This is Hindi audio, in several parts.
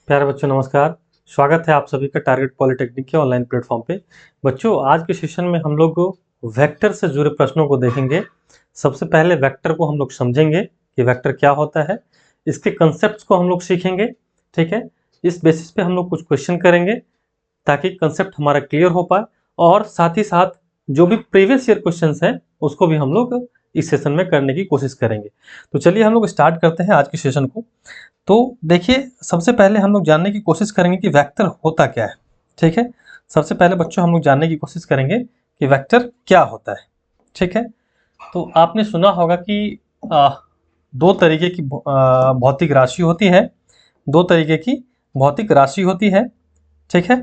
प्यारे बच्चों नमस्कार। स्वागत है आप सभी का टारगेट पॉलिटेक्निक के ऑनलाइन प्लेटफॉर्म पे। बच्चों आज के सेशन में हम लोग वेक्टर से जुड़े प्रश्नों को देखेंगे। सबसे पहले वेक्टर को हम लोग समझेंगे कि वेक्टर क्या होता है, इसके कंसेप्ट्स को हम लोग सीखेंगे। ठीक है, इस बेसिस पे हम लोग कुछ क्वेश्चन करेंगे ताकि कंसेप्ट हमारा क्लियर हो पाए, और साथ ही साथ जो भी प्रीवियस ईयर क्वेश्चंस हैं उसको भी हम लोग इस सेशन में करने की कोशिश करेंगे। तो चलिए हम लोग स्टार्ट करते हैं आज के सेशन को। तो देखिए, सबसे पहले हम लोग जानने की कोशिश करेंगे कि वेक्टर होता क्या है। ठीक है, सबसे पहले बच्चों हम लोग जानने की कोशिश करेंगे कि वेक्टर क्या होता है। ठीक है, तो आपने सुना होगा कि दो तरीके की भौतिक राशि होती है। दो तरीके की भौतिक राशि होती है। ठीक है,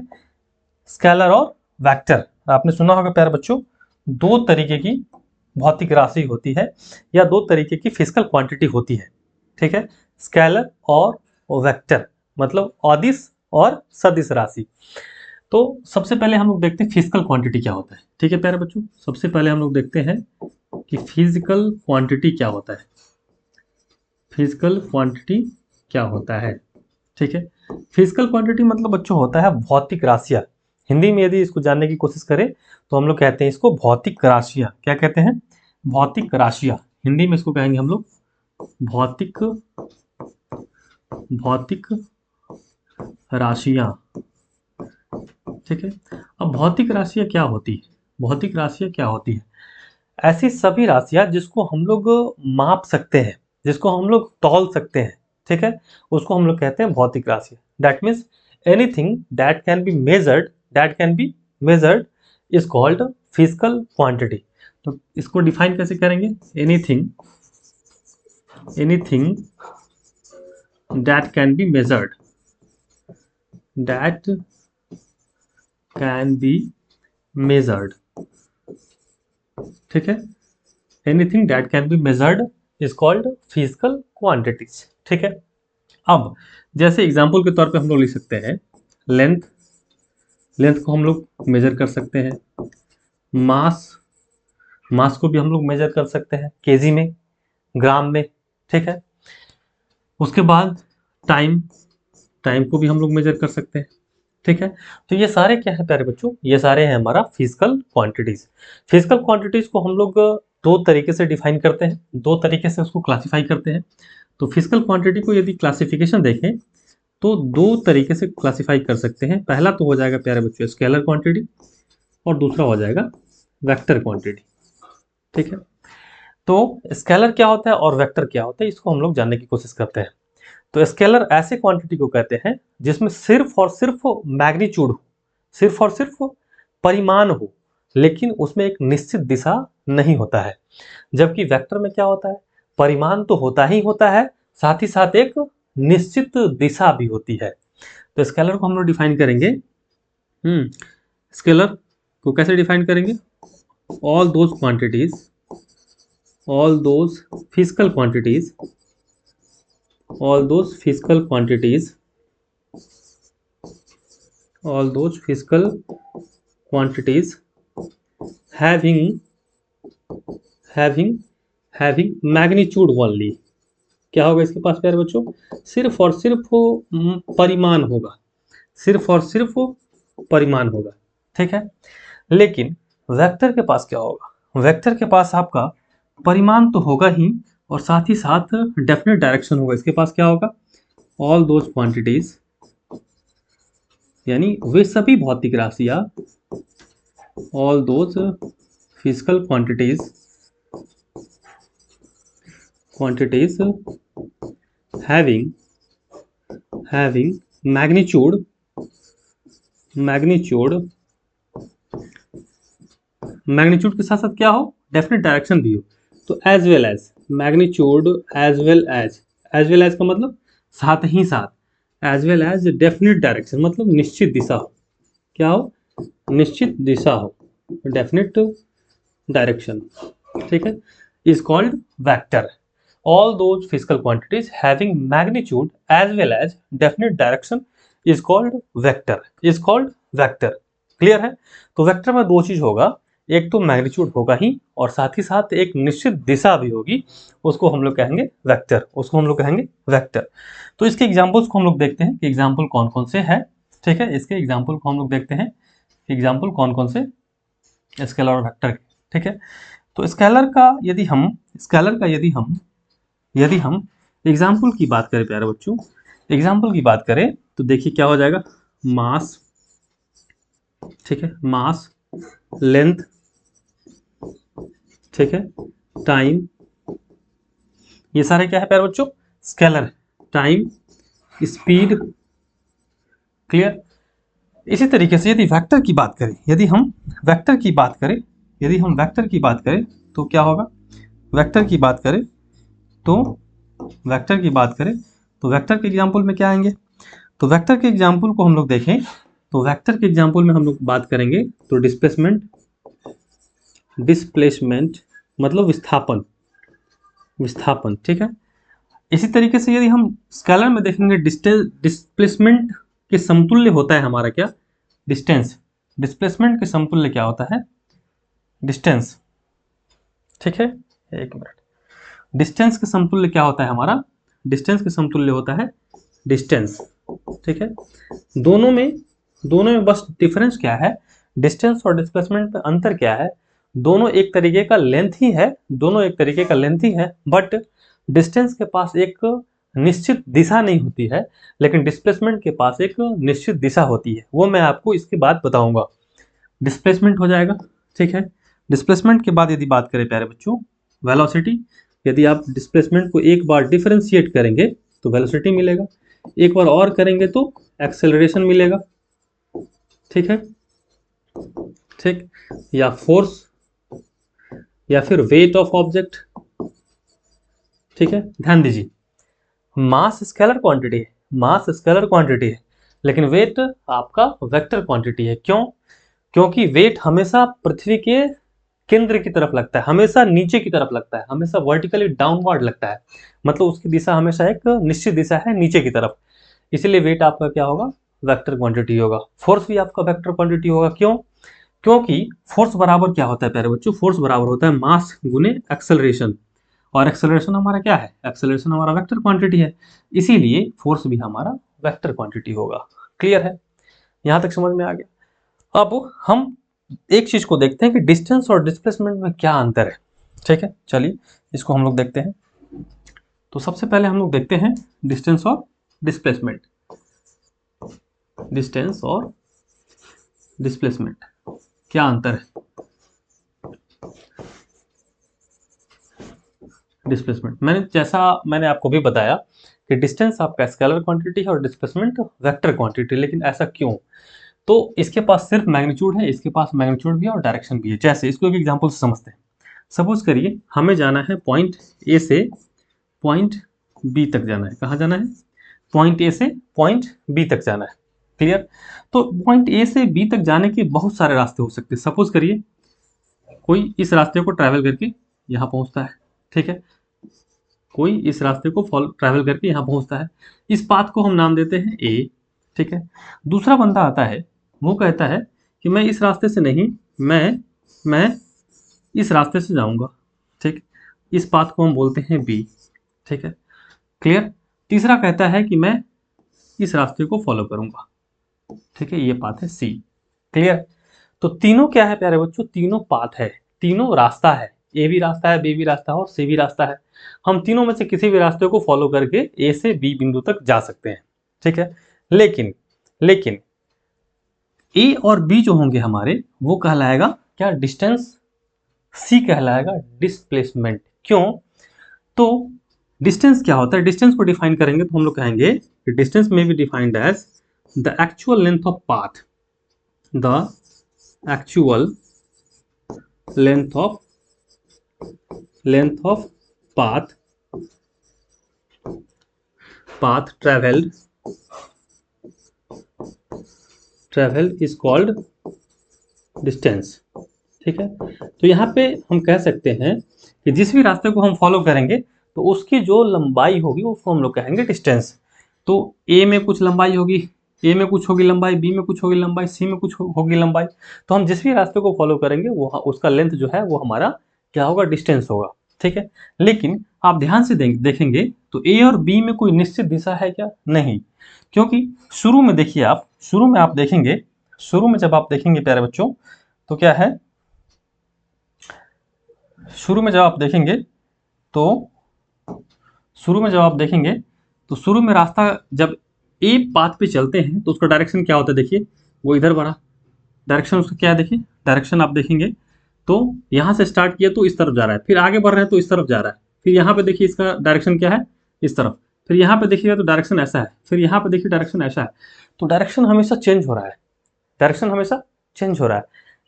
स्केलर और वेक्टर। आपने सुना होगा प्यारे बच्चों, दो तरीके की भौतिक राशि होती है या दो तरीके की फिजिकल क्वांटिटी होती है। ठीक है, स्केलर और वेक्टर, मतलब अदिश और सदिश राशि। तो सबसे पहले हम लोग देखते हैं फिजिकल क्वांटिटी क्या होता है। ठीक है प्यारे बच्चों, सबसे पहले हम लोग देखते हैं कि फिजिकल क्वांटिटी क्या होता है। फिजिकल क्वांटिटी क्या होता है। ठीक है, फिजिकल क्वांटिटी मतलब बच्चों होता है भौतिक राशियां। हिंदी में यदि इसको जानने की कोशिश करें तो हम लोग कहते हैं इसको भौतिक राशियां। क्या कहते हैं? भौतिक राशियां। हिंदी में इसको कहेंगे हम लोग भौतिक भौतिक राशियां। ठीक है, अब भौतिक राशियां क्या होती है? भौतिक राशियां क्या होती है? ऐसी सभी राशियां जिसको हम लोग माप सकते हैं, जिसको हम लोग तौल सकते हैं। ठीक है, उसको हम लोग कहते हैं भौतिक राशियां। That means anything that can be measured, that can be measured is called physical quantity. तो इसको डिफाइन कैसे करेंगे? Anything anything that can be measured, that can be measured. ठीक है, anything that can be measured is called physical quantities. ठीक है, अब जैसे एग्जांपल के तौर पे हम लोग लिख सकते हैं लेंथ। लेंथ को हम लोग मेजर कर सकते हैं। मास, मास को भी हम लोग मेजर कर सकते हैं केजी में, ग्राम में। ठीक है, उसके बाद टाइम, टाइम को भी हम लोग मेजर कर सकते हैं। ठीक है, तो ये सारे क्या है प्यारे बच्चों? ये सारे हैं हमारा फिजिकल क्वांटिटीज। फिजिकल क्वांटिटीज को हम लोग दो तरीके से डिफाइन करते हैं, दो तरीके से उसको क्लासिफाई करते हैं। तो फिजिकल क्वांटिटी को यदि क्लासिफिकेशन देखें तो दो तरीके से क्लासिफाई कर सकते हैं। पहला तो हो जाएगा प्यारे बच्चों स्केलर क्वांटिटी, और दूसरा हो जाएगा वेक्टर क्वांटिटी। ठीक है, तो स्केलर क्या होता है और वेक्टर क्या होता है, इसको हम लोग जानने की कोशिश करते हैं। तो स्केलर ऐसे क्वांटिटी को कहते हैं जिसमें सिर्फ और सिर्फ मैग्नीट्यूड हो, सिर्फ और सिर्फ परिमाण हो, लेकिन उसमें एक निश्चित दिशा नहीं होता है। जबकि वेक्टर में क्या होता है? परिमाण तो होता ही होता है, साथ ही साथ एक निश्चित दिशा भी होती है। तो स्केलर को हम लोग डिफाइन करेंगे। स्केलर को कैसे डिफाइन करेंगे? All those quantities, all those physical quantities, all those physical quantities, all those physical quantities having having having magnitude only। क्या होगा इसके पास प्यारे बच्चों? सिर्फ और सिर्फ परिमाण होगा, सिर्फ और सिर्फ परिमाण होगा। ठीक है, लेकिन वेक्टर के पास क्या होगा? वेक्टर के पास आपका परिमाण तो होगा ही, और साथ ही साथ डेफिनेट डायरेक्शन होगा। इसके पास क्या होगा? ऑल दोज क्वांटिटीज, यानी वे सभी भौतिक राशियां, all those physical quantities having magnitude के साथ साथ क्या हो? डेफिनेट डायरेक्शन भी हो। तो as well as magnitude, as well as का मतलब साथ ही साथ, as well as definite direction मतलब निश्चित दिशा हो। क्या हो? निश्चित दिशा हो, डेफिनेट डायरेक्शन। ठीक है, is called vector. All those physical quantities having magnitude as well as definite direction is called vector, is called vector. Clear है? तो वेक्टर में दो चीज होगा, एक तो मैग्नीट्यूड होगा ही और साथ ही साथ एक निश्चित दिशा भी होगी, उसको हम लोग कहेंगे वेक्टर, उसको हम लोग कहेंगे वेक्टर। तो इसके एग्जाम्पल्स को हम लोग देखते हैं कि एग्जाम्पल कौन कौन से हैं। ठीक है, इसके एग्जाम्पल को हम लोग देखते हैं, एग्जाम्पल कौन कौन से स्केलर और वेक्टर के। ठीक है, तो स्केलर का यदि हम एग्जाम्पल की बात करें प्यारे बच्चों, एग्जाम्पल की बात करें तो देखिए क्या हो जाएगा, मास, ठीक है, मास, लेंथ, ठीक है, टाइम, ये सारे क्या है प्यारे बच्चों, स्केलर। Time, speed, clear. इसी तरीके से यदि वेक्टर की बात करें, यदि हम वेक्टर की बात करें तो क्या होगा, वेक्टर की बात करें तो वेक्टर के एग्जाम्पल में क्या आएंगे, तो वेक्टर के एग्जाम्पल को हम लोग देखें तो वेक्टर के एग्जाम्पल में हम लोग बात करेंगे तो डिस्प्लेसमेंट मतलब विस्थापन, ठीक है। इसी तरीके से यदि हम स्केलर में देखेंगे, डिस्प्लेसमेंट के समतुल्य होता है हमारा क्या, डिस्टेंस। डिस्प्लेसमेंट के समतुल्य क्या होता है, डिस्टेंस, ठीक है। एक मिनट, डिस्टेंस के समतुल्य क्या होता है हमारा, डिस्टेंस के समतुल्य होता है डिस्टेंस, ठीक है। दोनों में बस डिफरेंस क्या है, डिस्टेंस और डिस्प्लेसमेंट में अंतर क्या है, दोनों एक तरीके का लेंथ ही है, बट डिस्टेंस के पास एक निश्चित दिशा नहीं होती है, लेकिन डिस्प्लेसमेंट के पास एक निश्चित दिशा होती है, वो मैं आपको इसके बाद बताऊंगा। डिस्प्लेसमेंट हो जाएगा, ठीक है। डिस्प्लेसमेंट के बाद यदि बात करें प्यारे बच्चों, वेलोसिटी, यदि आप डिस्प्लेसमेंट को एक बार डिफरेंशिएट करेंगे तो वेलोसिटी मिलेगा, एक बार और करेंगे तो एक्सेलरेशन मिलेगा, ठीक है, ठीक, या फोर्स या फिर वेट ऑफ ऑब्जेक्ट, ठीक है। ध्यान दीजिए, मास स्केलर क्वांटिटी है, लेकिन वेट आपका वेक्टर क्वांटिटी है। क्यों? क्योंकि वेट हमेशा पृथ्वी के केंद्र की तरफ लगता है, हमेशा नीचे की तरफ लगता है, हमेशा वर्टिकली डाउनवर्ड लगता है, मतलब उसकी दिशा हमेशा एक निश्चित दिशा है नीचे की तरफ, इसलिए वेट आपका क्या होगा, वेक्टर क्वांटिटी होगा। फोर्स भी आपका वेक्टर क्वांटिटी होगा। क्यों? क्योंकि फोर्स बराबर क्या होता है प्यारे बच्चों, फोर्स बराबर होता है मास गुने एक्सेलरेशन, और एक्सेलरेशन हमारा क्या है, एक्सेलरेशन हमारा वेक्टर क्वांटिटी है, इसीलिए फोर्स भी हमारा वेक्टर क्वांटिटी होगा। क्लियर है, यहां तक समझ में आ गया। अब हम एक चीज को देखते हैं कि डिस्टेंस और डिस्प्लेसमेंट में क्या अंतर है, ठीक है। चलिए इसको हम लोग देखते हैं। तो सबसे पहले हम लोग देखते हैं डिस्टेंस और डिस्प्लेसमेंट, डिस्टेंस और डिस्प्लेसमेंट क्या अंतर है। डिस्प्लेसमेंट मैंने आपको भी बताया कि डिस्टेंस आपका स्केलर क्वांटिटी है और डिस्प्लेसमेंट वेक्टर क्वांटिटी, लेकिन ऐसा क्यों? तो इसके पास सिर्फ मैग्नीट्यूड है, इसके पास मैग्नीट्यूड भी है और डायरेक्शन भी है। जैसे इसको एक एग्जांपल से समझते हैं। सपोज करिए हमें जाना है पॉइंट ए से पॉइंट बी तक जाना है। कहाँ जाना है? पॉइंट ए से पॉइंट बी तक जाना है। क्लियर? तो पॉइंट ए से बी तक जाने के बहुत सारे रास्ते हो सकते हैं। सपोज करिए कोई इस रास्ते को ट्रैवल करके यहाँ पहुँचता है, ठीक है, कोई इस रास्ते को ट्रैवल करके यहाँ पहुँचता है, इस पाथ को हम नाम देते हैं ए, ठीक है। दूसरा बंदा आता है, वो कहता है कि मैं इस रास्ते से नहीं, मैं इस रास्ते से जाऊंगा, ठीक, इस पाथ को हम बोलते हैं बी, ठीक है, क्लियर। तीसरा कहता है कि मैं इस रास्ते को फॉलो करूंगा, ठीक है, ये पाथ है सी, क्लियर। तो तीनों क्या है प्यारे बच्चों, तीनों पाथ है, तीनों रास्ता है, ए भी रास्ता है, बी भी रास्ता है और सी भी रास्ता है। हम तीनों में से किसी भी रास्ते को फॉलो करके ए से बी बिंदु तक जा सकते हैं, ठीक है। लेकिन ए और बी जो होंगे हमारे, वो कहलाएगा क्या, डिस्टेंस। सी कहलाएगा डिस्प्लेसमेंट। क्यों? तो डिस्टेंस क्या होता है, डिस्टेंस को डिफाइन करेंगे तो हम लोग कहेंगे कि distance may be defined as the actual length of path, the actual length of path traveled is called distance, ठीक है। तो यहाँ पे हम कह सकते हैं कि जिस भी रास्ते को हम फॉलो करेंगे तो उसकी जो लंबाई होगी उसको हम लोग कहेंगे डिस्टेंस। तो ए में कुछ लंबाई होगी ए में कुछ होगी लंबाई, बी में कुछ होगी लंबाई, सी में कुछ होगी लंबाई। तो हम जिस भी रास्ते को फॉलो करेंगे वो उसका लेंथ जो है वो हमारा क्या होगा, डिस्टेंस होगा। ठीक है, लेकिन आप ध्यान से देखेंगे तो ए और बी में कोई निश्चित दिशा है क्या? नहीं, क्योंकि शुरू में देखिए आप, शुरू में आप देखेंगे, शुरू में जब आप देखेंगे प्यारे बच्चों तो क्या है, शुरू में जब आप देखेंगे तो शुरू में जब आप देखेंगे तो शुरू में रास्ता जब ए पाथ पे चलते हैं तो उसका डायरेक्शन क्या होता है, देखिए वो इधर बढ़ा, डायरेक्शन उसका क्या है, देखिए डायरेक्शन आप देखेंगे तो यहाँ से स्टार्ट किया तो इस तरफ जा रहा है, फिर आगे बढ़ रहे हैं तो इस तरफ जा रहा है, फिर यहाँ पे देखिए इसका डायरेक्शन क्या है, इस तरफ, फिर यहाँ पे देखिएगा तो डायरेक्शन ऐसा है, फिर यहाँ पे देखिए डायरेक्शन ऐसा है। तो डायरेक्शन हमेशा चेंज हो रहा है, डायरेक्शन हमेशा चेंज हो रहा है।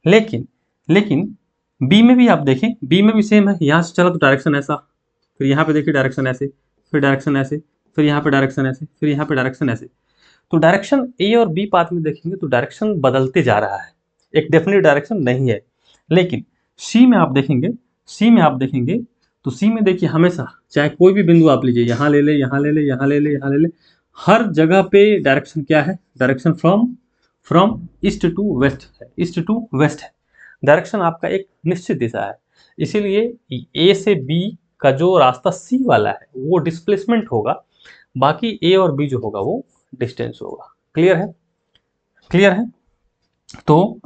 लेकिन लेकिन बी में भी आप देखें, बी में भी सेम है, यहाँ से चला तो डायरेक्शन ऐसा, फिर यहाँ पे देखिए डायरेक्शन ऐसे, फिर डायरेक्शन ऐसे, फिर यहाँ पे डायरेक्शन ऐसे, फिर यहाँ पे डायरेक्शन ऐसे। तो डायरेक्शन ए और बी पाथ में देखेंगे तो डायरेक्शन बदलते जा रहा है, एक डेफिनेट डायरेक्शन नहीं है। लेकिन सी में आप देखेंगे, सी में आप देखेंगे तो सी में देखिए हमेशा, चाहे कोई भी बिंदु आप लीजिए, यहाँ ले ले, यहाँ ले ले, यहाँ ले ले, यहाँ ले ले, हर जगह पे डायरेक्शन क्या है, direction from from east to west है, ईस्ट टू वेस्ट है। डायरेक्शन आपका एक निश्चित दिशा है, इसीलिए ए से बी का जो रास्ता सी वाला है वो डिस्प्लेसमेंट होगा, बाकी ए और बी जो होगा वो डिस्टेंस होगा। क्लियर है? क्लियर है? तो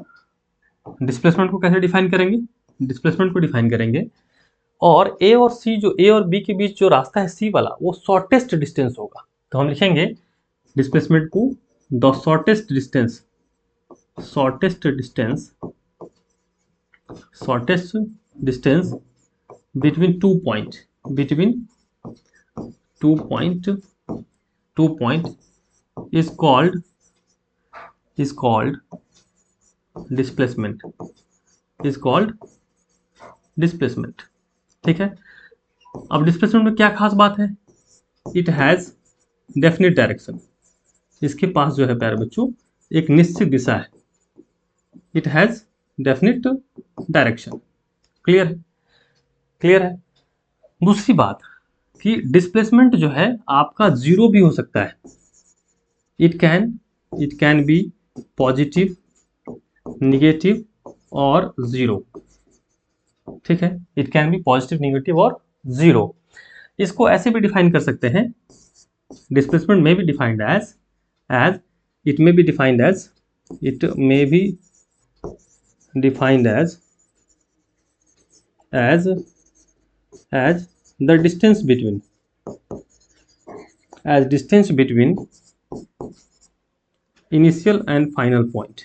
डिस्प्लेसमेंट को कैसे डिफाइन करेंगे? डिस्प्लेसमेंट को डिफाइन करेंगे और ए और सी, जो ए और बी के बीच जो रास्ता है सी वाला, वो शॉर्टेस्ट डिस्टेंस होगा। तो हम लिखेंगे डिस्प्लेसमेंट को the shortest distance, shortest distance, shortest distance between two point, between two point, two point is called displacement, is called displacement। ठीक है, अब डिस्प्लेसमेंट में क्या खास बात है, इट हैज डेफिनेट डायरेक्शन, इसके पास जो है प्यारे बच्चों एक निश्चित दिशा है, it has definite direction. Clear है? क्लियर है? दूसरी बात कि डिस्प्लेसमेंट जो है आपका जीरो भी हो सकता है, it can be positive, negative और जीरो। ठीक है, it can be positive, negative और जीरो। इसको ऐसे भी डिफाइन कर सकते हैं, डिस्प्लेसमेंट में भी defined as it may be defined as, it may be defined as the distance between, as distance between initial and final point,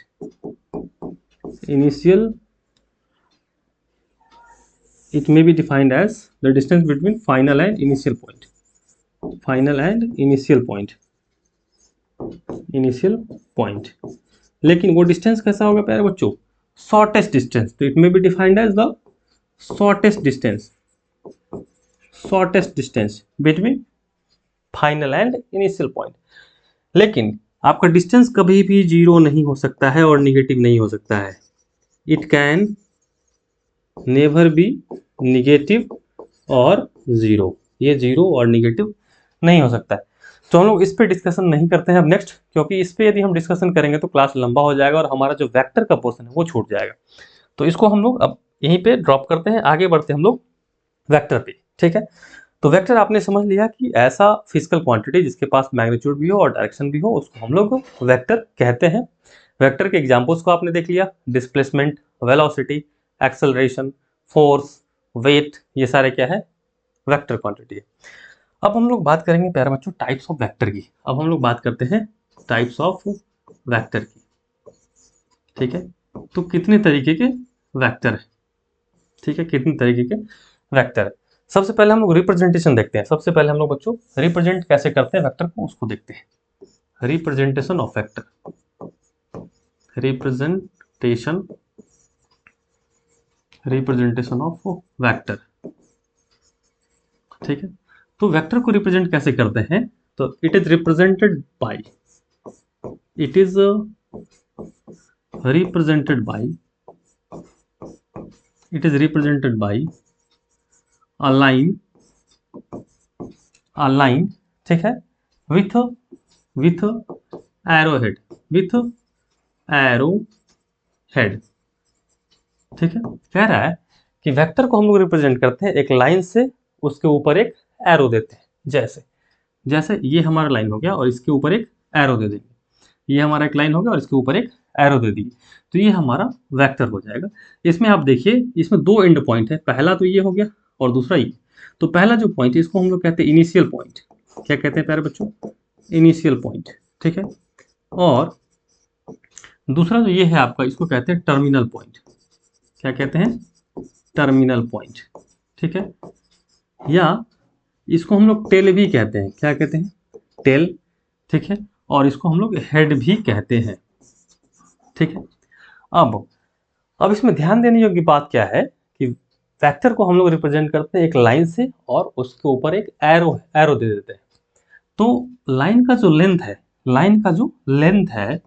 initial, it may be defined as the distance between final and initial point, final and initial point, initial point। लेकिन वो डिस्टेंस कैसा होगा प्यारे बच्चों, शॉर्टेस्ट डिस्टेंस। तो it may be defined as the shortest distance, shortest distance between final and initial point. लेकिन आपका डिस्टेंस कभी भी जीरो नहीं हो सकता है और निगेटिव नहीं हो सकता है, it can never be negative और जीरो, ये जीरो और निगेटिव नहीं हो सकता है। तो हम लोग इस पे डिस्कशन नहीं करते हैं अब नेक्स्ट, क्योंकि इस पे यदि हम डिस्कशन करेंगे तो क्लास लंबा हो जाएगा और हमारा जो वेक्टर का पोर्शन है वो छूट जाएगा। तो इसको हम लोग अब यहीं पे ड्रॉप करते हैं, आगे बढ़ते हैं हम लोग वेक्टर पे। ठीक है, तो वेक्टर आपने समझ लिया कि ऐसा फिजिकल क्वांटिटी जिसके पास मैग्नीट्यूड भी हो और डायरेक्शन भी हो उसको हम लोग वेक्टर कहते हैं। वेक्टर के एग्जांपल्स को आपने देख लिया, displacement, velocity, acceleration, force, weight, ये सारे क्या है, वेक्टर क्वांटिटी है। अब हम लोग बात करेंगे प्यारे बच्चों टाइप्स ऑफ वेक्टर की। अब हम लोग बात करते हैं टाइप्स ऑफ वेक्टर की। ठीक है, तो कितने तरीके के वेक्टर है, ठीक है, कितने तरीके के वेक्टर है। सबसे पहले हम लोग रिप्रेजेंटेशन देखते हैं। सबसे पहले हम लोग बच्चों रिप्रेजेंट कैसे करते हैं वेक्टर को, उसको देखते हैं। Representation of vector, representation of vector. ठीक है, तो वेक्टर को रिप्रेजेंट कैसे करते हैं, तो it is represented by, it is represented by, it is represented by a line, ठीक है, with arrow head with arrow head. ठीक है, कह रहा है कि वेक्टर को हम लोग रिप्रेजेंट करते हैं एक लाइन से, उसके ऊपर एक एरो देते हैं। जैसे जैसे ये हमारा लाइन हो गया और इसके ऊपर एक एरो दे देंगे, ये हमारा एक लाइन हो गया और इसके ऊपर एक एरो दे दी, तो ये हमारा वेक्टर हो जाएगा। इसमें आप देखिए, इसमें दो एंड पॉइंट है, पहला तो ये हो गया और दूसरा ये। तो पहला जो पॉइंट है इसको हम लोग कहते हैं इनिशियल पॉइंट। क्या कहते हैं प्यारे बच्चों? Initial point. ठीक है, और दूसरा जो ये है आपका, इसको कहते हैं टर्मिनल पॉइंट। क्या कहते हैं? Terminal point. ठीक है, या इसको हम लोग टेल भी कहते हैं। क्या कहते हैं? टेल। ठीक है, और इसको हम लोग हेड भी कहते हैं। ठीक है, अब इसमें ध्यान देने योग्य बात क्या है कि वेक्टर को हम लोग रिप्रेजेंट करते हैं एक लाइन से और उसके ऊपर एक एरो एरो दे देते हैं। तो लाइन का जो लेंथ है, लाइन का जो लेंथ है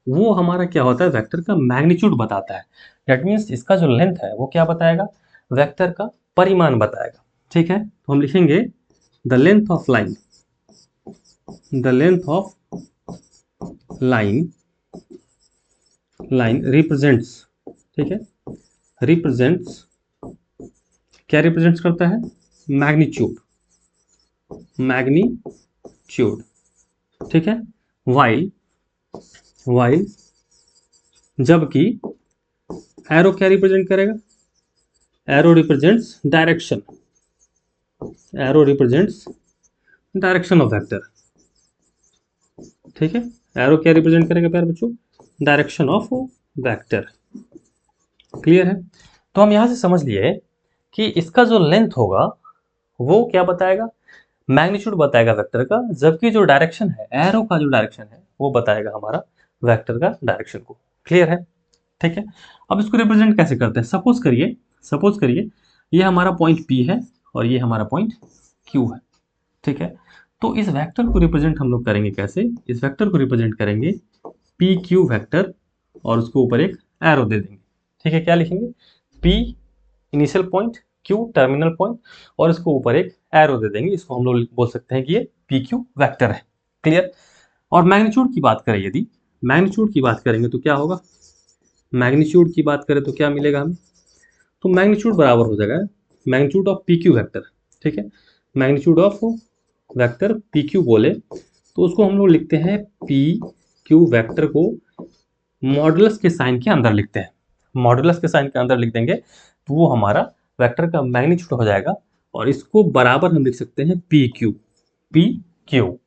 वो हमारा क्या होता है? वेक्टर का मैग्नीट्यूड बताता है। दैट मीन्स इसका जो लेंथ है वो क्या बताएगा? वेक्टर का परिमाण बताएगा। ठीक है, तो हम लिखेंगे the length of line, the length of line, line represents. ठीक है, रिप्रेजेंट्स, क्या रिप्रेजेंट्स करता है? Magnitude, magnitude. ठीक है, वाइल, वाइल जबकि एरो क्या रिप्रेजेंट करेगा? Arrow represents direction, arrow represents direction of vector. ठीक है, एरो क्या रिप्रेजेंट करेगा प्यारे बच्चों? Direction of vector. क्लियर है? तो हम यहां से समझ लिए कि इसका जो लेंथ होगा वो क्या बताएगा? मैग्नीट्यूड बताएगा वेक्टर का, जबकि जो डायरेक्शन है, एरो का जो डायरेक्शन है वो बताएगा हमारा वेक्टर का डायरेक्शन को। क्लियर है? ठीक है, अब इसको रिप्रेजेंट कैसे करते हैं? सपोज करिए ये हमारा पॉइंट P है और ये हमारा पॉइंट Q है। ठीक है, तो इस वेक्टर को रिप्रेजेंट हम लोग करेंगे कैसे? इस वेक्टर को रिप्रेजेंट करेंगे पी क्यू वेक्टर और उसके ऊपर एक एरो दे देंगे। ठीक है, क्या लिखेंगे? P initial point, Q terminal point और इसके ऊपर एक एरो दे देंगे। इसको हम लोग बोल सकते हैं कि ये पी क्यू वेक्टर है। क्लियर? और मैग्नीट्यूड की बात करें, यदि मैग्नीट्यूड की बात करेंगे तो क्या होगा? मैग्नीट्यूड की बात करें तो क्या मिलेगा हमें? तो मैग्नीट्यूड बराबर हो जाएगा magnitude of P Q vector. ठीक है, magnitude of vector P Q बोले तो उसको हम लोग लिखते हैं पी क्यू वेक्टर को मॉडुलस के साइन के अंदर लिखते हैं। मॉडुलस के साइन के अंदर लिख देंगे तो वो हमारा वेक्टर का मैग्नीट्यूड हो जाएगा और इसको बराबर हम लिख सकते हैं P Q. P Q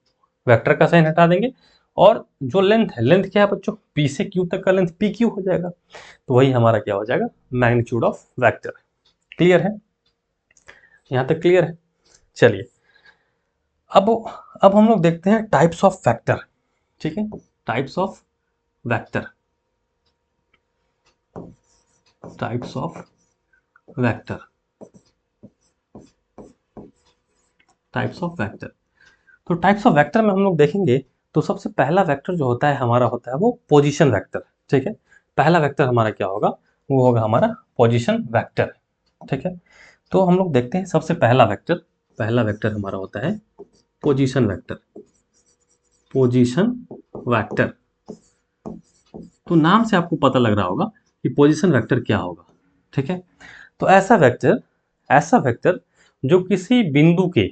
vector का साइन हटा देंगे और जो लेंथ है, लेंथ क्या है बच्चों? पी से क्यू तक का लेंथ पी क्यू हो जाएगा। तो वही हमारा क्या हो जाएगा? Magnitude of vector. क्लियर है? यहां तक क्लियर है? चलिए, अब अब हम लोग देखते हैं टाइप्स ऑफ वेक्टर। ठीक है, types of vector, types of vector, types of vector. तो टाइप्स ऑफ वेक्टर में हम लोग देखेंगे तो सबसे पहला वेक्टर जो होता है हमारा होता है वो पोजीशन वेक्टर। ठीक है, पहला वेक्टर हमारा क्या होगा? वो होगा हमारा पोजीशन वेक्टर। ठीक है, तो हम लोग देखते हैं सबसे पहला वेक्टर हमारा होता है पोजीशन वेक्टर। पोजीशन वेक्टर, तो नाम से आपको पता लग रहा होगा कि पोजीशन वेक्टर क्या होगा। ठीक है, तो ऐसा वेक्टर जो किसी बिंदु के,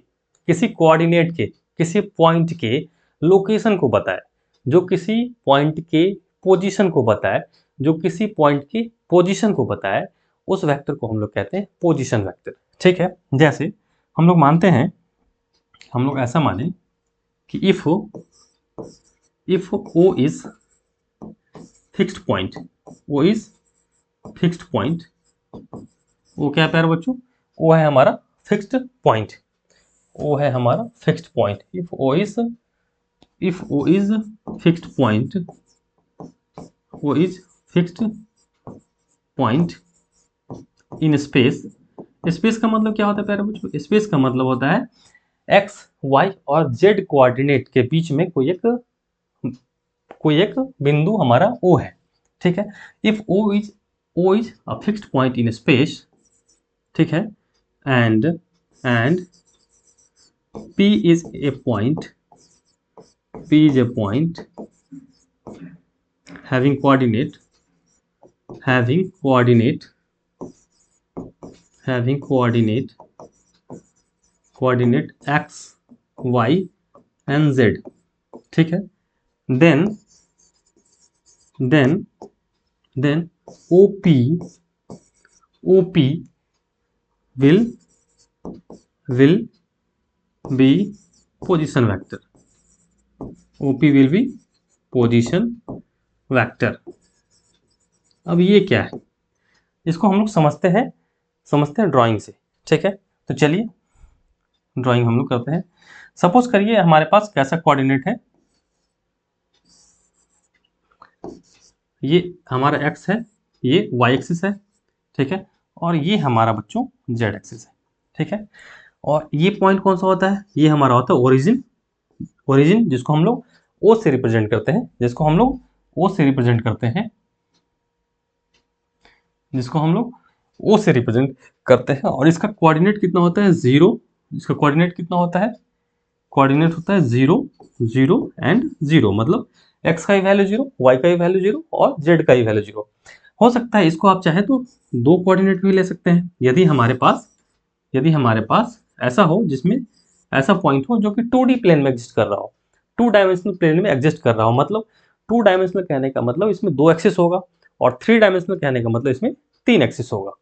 किसी कोऑर्डिनेट के, किसी पॉइंट के लोकेशन को बताए, जो किसी पॉइंट के पोजीशन को बताए, जो किसी पॉइंट की पोजीशन को बताए, उस वेक्टर को हम लोग कहते हैं पोजीशन वेक्टर। ठीक है, जैसे हम लोग मानते हैं, हम लोग ऐसा माने कि if O is fixed point, O is fixed point, वो क्या है प्यारे बच्चों? वो है हमारा फिक्स्ड पॉइंट, वो है हमारा fixed point. If O is fixed point, वो is fixed point in space. Space का मतलब क्या होता है प्यारे बच्चों? स्पेस का मतलब होता है एक्स, वाई और जेड कोऑर्डिनेट के बीच में कोई एक बिंदु हमारा ओ है। ठीक है, if O is a fixed point in space. ठीक है, and P is a point, P is a point having coordinate x y and z, ठीक है। Then OP will be position vector. OP will be position vector. अब ये क्या है, इसको हम लोग समझते हैं ड्राइंग से, ठीक है। तो चलिए ड्राइंग हम लोग करते हैं। सपोज करिए हमारे पास कैसा कोऑर्डिनेट है, ये हमारा एक्स है, ये वाई एक्सिस है, ठीक है, और ये हमारा बच्चों जेड एक्सिस है, ठीक है। और ये पॉइंट कौन सा होता है, ये हमारा होता है ओरिजिन, जिसको हम लोग ओ से रिप्रेजेंट करते हैं, और इसका कोऑर्डिनेट कितना होता है, 0। इसका कोऑर्डिनेट कितना होता है, कोऑर्डिनेट होता है 0 0 एंड 0, मतलब x का ही वैल्यू 0, y का ही वैल्यू 0 और z का ही वैल्यू 0 हो सकता है। इसको आप चाहे तो दो कोऑर्डिनेट भी ले सकते हैं। यदि हमारे पास ऐसा हो जिसमें ऐसा पॉइंट हो जो कि 2D प्लेन में एग्जिस्ट कर रहा हो, 2 डायमेंशनल प्लेन में एग्जिस्ट कर रहा हो, मतलब 2 डायमेंशनल कहने का मतलब इसमें 2 एक्सिस होगा, और 3 डायमेंशनल कहने का मतलब इसमें 3 एक्सिस होगा।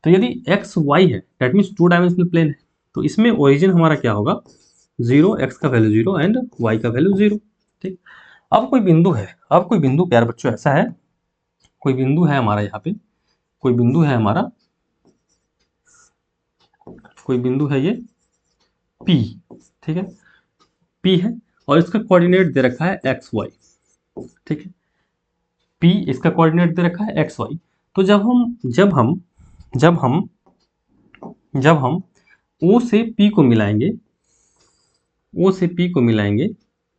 तो यदि एक्स वाई है, दैट मीन्स 2 डायमेंशनल प्लेन है, तो इसमें ओरिजिन हमारा क्या होगा, 0, एक्स का वैल्यू 0 एंड वाई का वैल्यू 0, ठीक। अब कोई बिंदु प्यारे बच्चों ऐसा है, कोई बिंदु है हमारा यहाँ पे, कोई बिंदु है ये P, ठीक है, P है, और इसका कोऑर्डिनेट दे रखा है एक्स वाई, ठीक है। P इसका कोऑर्डिनेट दे रखा है एक्स वाई। तो जब हम O से P को मिलाएंगे,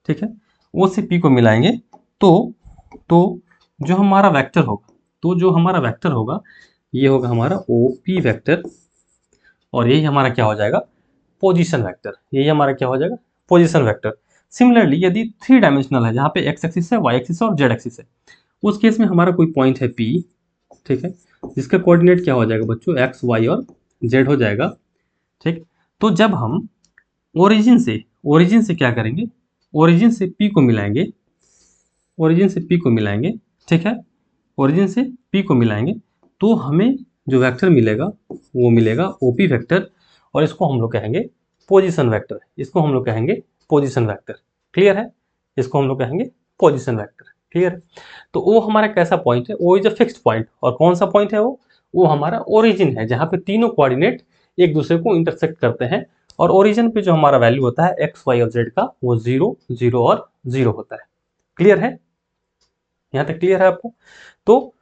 ठीक है, O से P को मिलाएंगे, तो जो हमारा वेक्टर होगा, ये होगा हमारा OP वेक्टर, और यही हमारा क्या हो जाएगा, पोजीशन वेक्टर। सिमिलरली यदि 3 डायमेंशनल है, जहाँ पे x एक्सिस है, y एक्सिस है और z एक्सिस है, उस केस में हमारा कोई पॉइंट है P, ठीक है, जिसका कोऑर्डिनेट क्या हो जाएगा बच्चों, x y और z हो जाएगा, ठीक। तो जब हम ओरिजिन से क्या करेंगे, ओरिजिन से P को मिलाएंगे, ठीक है, ओरिजिन से P को मिलाएंगे, तो हमें जो वेक्टर मिलेगा वो मिलेगा OP वेक्टर, और इसको हम लोग कहेंगे पोजीशन वेक्टर, क्लियर है, इसको हम लोग कहेंगे पोजीशन वेक्टर, क्लियर। तो वो हमारा कैसा पॉइंट है, वो इज अ फिक्स्ड पॉइंट, और कौन सा पॉइंट है वो हमारा ओरिजिन है, जहाँ पे तीनों कोऑर्डिनेट एक दूसरे को इंटरसेक्ट करते हैं, और ओरिजिन पे जो हमारा वैल्यू होता है एक्स वाई और जेड का, वो 0 0 और 0 होता है। क्लियर है, यहाँ तक क्लियर है आपको। तो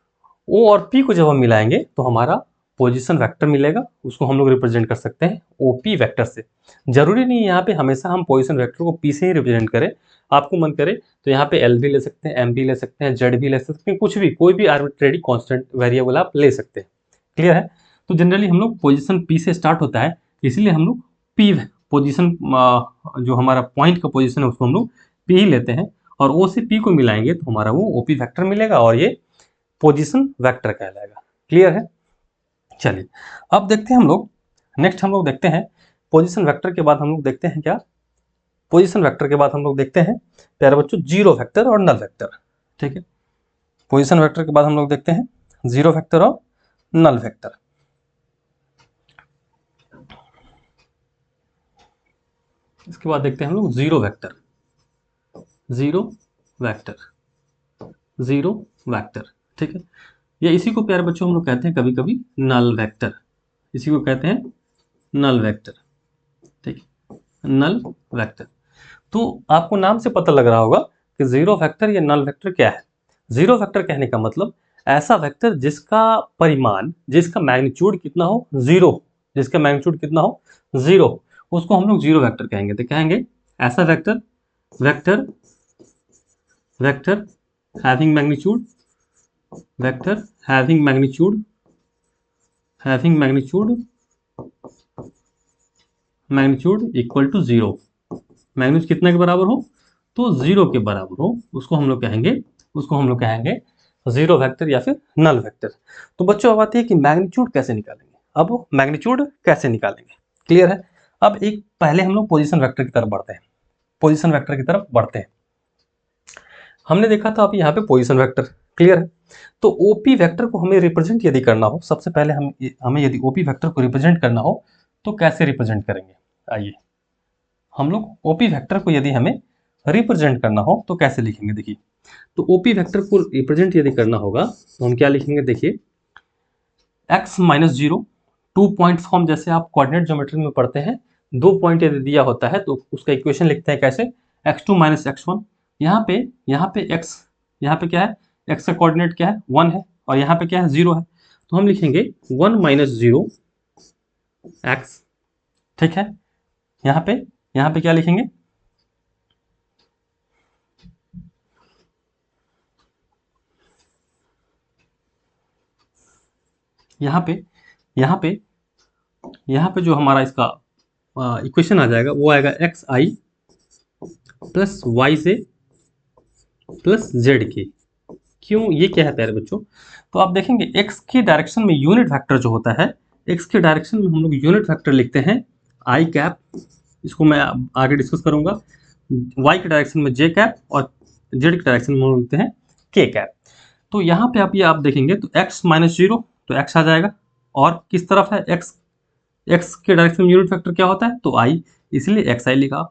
O और P को जब हम मिलाएंगे तो हमारा पोजीशन वेक्टर मिलेगा, उसको हम लोग रिप्रेजेंट कर सकते हैं OP वेक्टर से। जरूरी नहीं है यहाँ पे हमेशा हम पोजीशन वेक्टर को P से ही रिप्रेजेंट करें, आपको मन करे तो यहाँ पे L भी ले सकते हैं, M भी ले सकते हैं, Z भी ले सकते हैं, कुछ भी, कोई भी आर्बिट्रेरी कांस्टेंट वेरिएबल आप ले सकते हैं। क्लियर है। तो जनरली हम लोग पोजीशन P से स्टार्ट होता है, इसलिए हम लोग P पोजीशन, जो हमारा पॉइंट का पोजीशन है उसको हम लोग P ही लेते हैं, और O से P को मिलाएंगे तो हमारा वो OP वेक्टर मिलेगा, और ये पोजीशन वेक्टर कहलाएगा। क्लियर है। चलिए अब देखते हैं हम लोग, नेक्स्ट हम लोग देखते हैं पोजीशन वेक्टर के बाद हम लोग देखते हैं क्या, पोजीशन वेक्टर के बाद हम लोग देखते हैं प्यारे बच्चों जीरो वेक्टर और नल वेक्टर, ठीक है। पोजीशन वेक्टर के बाद हम लोग देखते हैं जीरो वेक्टर और नल वेक्टर। इसके बाद देखते हैं हम लोग जीरो वेक्टर, ठीक है। या इसी को प्यारे बच्चों हम लोग कहते हैं कभी कभी नल वेक्टर, इसी को कहते हैं नल वेक्टर, ठीक है, नल वेक्टर। तो आपको नाम से पता लग रहा होगा कि जीरो वेक्टर या नल वेक्टर क्या है। जीरो वेक्टर कहने का मतलब ऐसा वेक्टर जिसका परिमाण, जिसका मैग्नीट्यूड कितना हो, जीरो, उसको हम लोग जीरो वेक्टर कहेंगे। तो कहेंगे ऐसा vector having magnitude equal to zero, magnitude कितना के बराबर हो, तो जीरो के बराबर हो, उसको हम लोग कहेंगे उसको हम लोग कहेंगे जीरो वेक्टर या फिर नल वेक्टर। तो बच्चों अब आती है कि मैग्नीट्यूड कैसे निकालेंगे। अब मैग्नीट्यूड कैसे निकालेंगे, क्लियर है। अब एक पहले हम लोग पोजीशन वेक्टर की तरफ बढ़ते हैं, पोजीशन वेक्टर की तरफ बढ़ते हैं। हमने देखा था अभी यहाँ पे पोजीशन वेक्टर, क्लियर है। तो ओपी वेक्टर को हमें रिप्रेजेंट यदि करना हो, सबसे पहले हमें यदि ओपी वेक्टर को रिप्रेजेंट करना हो तो कैसे रिप्रेजेंट करेंगे। आइए हम लोग ओपी वेक्टर को यदि हमें रिप्रेजेंट करना हो तो कैसे लिखेंगे। देखिए, तो ओपी वेक्टर को रिप्रेजेंट यदि करना होगा तो हम क्या लिखेंगे। देखिए, x minus zero, 2 point form जैसे आप कोऑर्डिनेट ज्योमेट्री में पढ़ते हैं, 2 पॉइंट यदि दिया होता है तो उसका इक्वेशन लिखते हैं कैसे, x2 माइनस x1। यहाँ पे x, यहाँ पे क्या है, x का कोऑर्डिनेट क्या है 1 है, और यहाँ पे क्या है 0 है, तो हम लिखेंगे 1 माइनस जीरो x, ठीक है। यहाँ पे क्या लिखेंगे, यहाँ पे यहाँ पे यहाँ पे जो हमारा इसका इक्वेशन आ जाएगा वो आएगा एक्स आई प्लस वाई से प्लस जेड के। क्यों, ये क्या है प्यारे बच्चों, तो आप देखेंगे x की डायरेक्शन में यूनिट वेक्टर जो होता है, x के डायरेक्शन में हम लोग यूनिट वेक्टर लिखते हैं आई कैप, इसको मैं आगे डिस्कस करूंगा। y के डायरेक्शन में जे कैप और z के डायरेक्शन में हम लोग लिखते हैं के कैप। तो यहाँ पे आप देखेंगे तो x माइनस जीरो तो x आ जाएगा, और किस तरफ है x के डायरेक्शन में यूनिट वेक्टर क्या होता है तो i, इसलिए एक्स आई लिखा।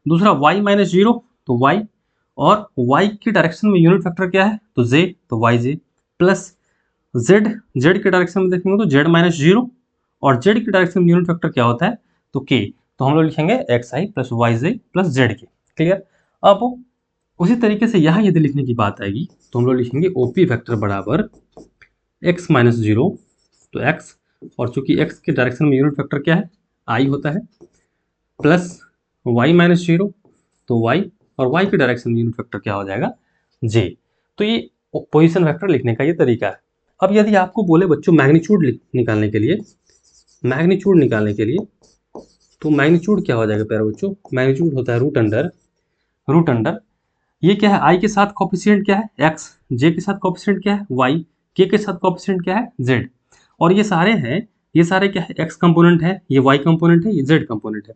दूसरा y माइनस जीरो तो y, और y की डायरेक्शन में यूनिट वेक्टर क्या है तो z, तो वाई जे, प्लस z के डायरेक्शन में देखेंगे तो z माइनस जीरो, और z की डायरेक्शन में यूनिट वेक्टर क्या होता है तो k, तो हम लोग लिखेंगे एक्स आई प्लस वाई जे प्लस जेड के, क्लियर। अब उसी तरीके से यहाँ यदि लिखने की बात आएगी तो हम लोग लिखेंगे ओपी वेक्टर बराबर x माइनस जीरो, तो x, और चूंकि x के डायरेक्शन में यूनिट वेक्टर क्या है i होता है, प्लस y माइनस जीरो तो y, और y के डायरेक्शन में यूनिट वेक्टर क्या हो जाएगा j। तो ये पोजीशन वेक्टर लिखने का ये तरीका है। अब यदि आपको बोले बच्चों मैग्नीट्यूड निकालने के लिए, मैग्नीट्यूड निकालने के लिए, तो मैग्नीट्यूड क्या हो जाएगा प्यारे बच्चों, मैग्नीट्यूड होता है रूट अंडर ये क्या है, i के साथ कोफिशिएंट क्या है x, j के साथ कोफिशिएंट क्या है y, k के साथ कोफिशिएंट क्या है z, और ये सारे हैं, ये सारे क्या है x कंपोनेंट है, ये y कंपोनेंट है, ये z कंपोनेंट है।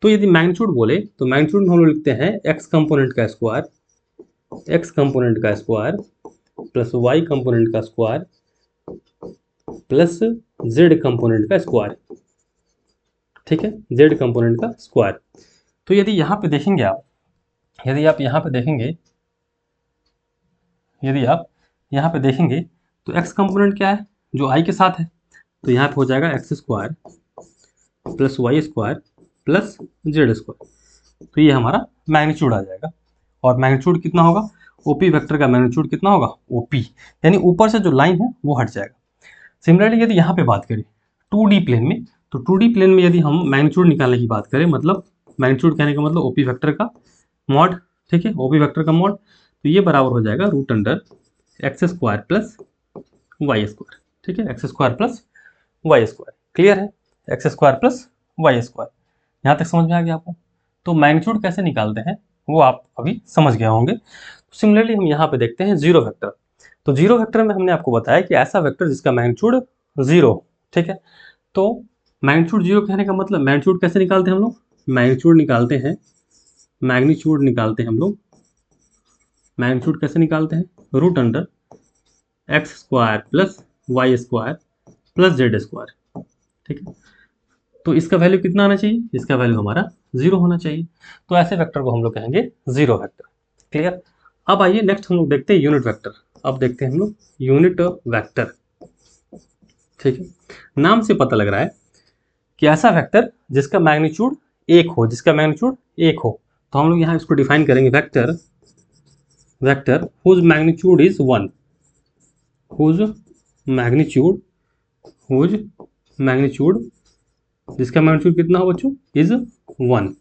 तो यदि मैग्नीट्यूड बोले तो मैग्नीट्यूड हम लोग लिखते हैं x कंपोनेंट का स्क्वायर, x कंपोनेंट का स्क्वायर प्लस y कंपोनेंट का स्क्वायर प्लस z कंपोनेंट का स्क्वायर, ठीक है, z कंपोनेंट का स्क्वायर। तो यदि यहाँ पे देखेंगे आप, यदि आप यहाँ पे देखेंगे, यदि आप यहाँ पे देखेंगे तो x कंपोनेंट क्या है जो i के साथ है, तो यहाँ पे हो जाएगा x square plus y square plus z square, तो ये हमारा मैग्नीट्यूड आ जाएगा। और मैग्नीट्यूड कितना होगा, ओपी वेक्टर का मैग्नीट्यूड कितना होगा ओपी, यानी ऊपर से जो लाइन है वो हट जाएगा। सिमिलरली यदि यहाँ पे बात करें 2D प्लेन में, तो 2D प्लेन में यदि हम मैग्नीट्यूड निकालने की बात करें, मतलब मैग्नीट्यूड कहने का मतलब ओपी वेक्टर का मॉड, ठीक है, ओपी वेक्टर का मॉड, तो ये बराबर हो जाएगा root under x square plus y square, ठीक है, x square plus y square, clear है, x square plus y square. यहाँ तक समझ में आ गया आपको। तो मैग्नीट्यूड कैसे निकालते हैं वो आप अभी समझ गए होंगे। तो सिमिलरली हम यहाँ पे देखते हैं जीरो वेक्टर। तो जीरो वेक्टर में हमने आपको बताया कि ऐसा वेक्टर जिसका मैग्नीट्यूड जीरो, ठीक है। तो मैग्नीट्यूड जीरो कहने का मतलब मैग्नीट्यूड कैसे निकालते हैं हम लोग, मैग्नीट्यूड निकालते हैं, मैग्नीट्यूड निकालते हैं हम लोग, मैग्नीट्यूड कैसे निकालते हैं, root under x square plus y square plus z square, ठीक है। तो इसका वैल्यू कितना आना चाहिए, इसका वैल्यू हमारा जीरो होना चाहिए। तो ऐसे वेक्टर को हम लोग कहेंगे जीरो वेक्टर, क्लियर। अब आइए नेक्स्ट हम लोग देखते हैं यूनिट वेक्टर। अब देखते हैं हम लोग यूनिट वेक्टर, ठीक है। नाम से पता लग रहा है कि ऐसा वेक्टर जिसका मैग्नीट्यूड एक हो, जिसका मैग्नीट्यूड एक हो, तो हम लोग यहाँ इसको डिफाइन करेंगे vector, vector whose magnitude is one, whose magnitude, whose magnitude, जिसका मैग्नीट्यूड कितना हो बच्चों इज वन,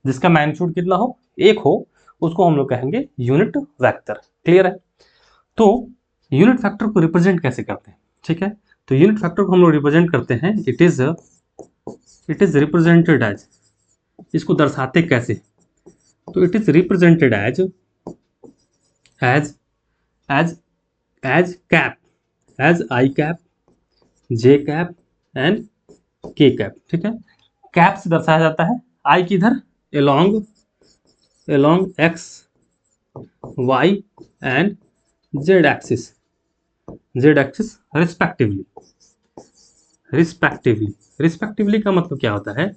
जिसका मैग्नीट्यूड कितना हो एक हो, उसको हम लोग कहेंगे यूनिट वेक्टर, क्लियर है। तो यूनिट वेक्टर को रिप्रेजेंट कैसे करते हैं, ठीक है। तो यूनिट वेक्टर को हम लोग रिप्रेजेंट करते हैं, इट इज रिप्रेजेंटेड एज, इसको दर्शाते कैसे, तो it is represented as as as cap, as i cap, j cap and k cap. ठीक है, कैप से दर्शाया जाता है आई किधर, along along x y and z axis, z axis respectively. Respectively, respectively का मतलब क्या होता है,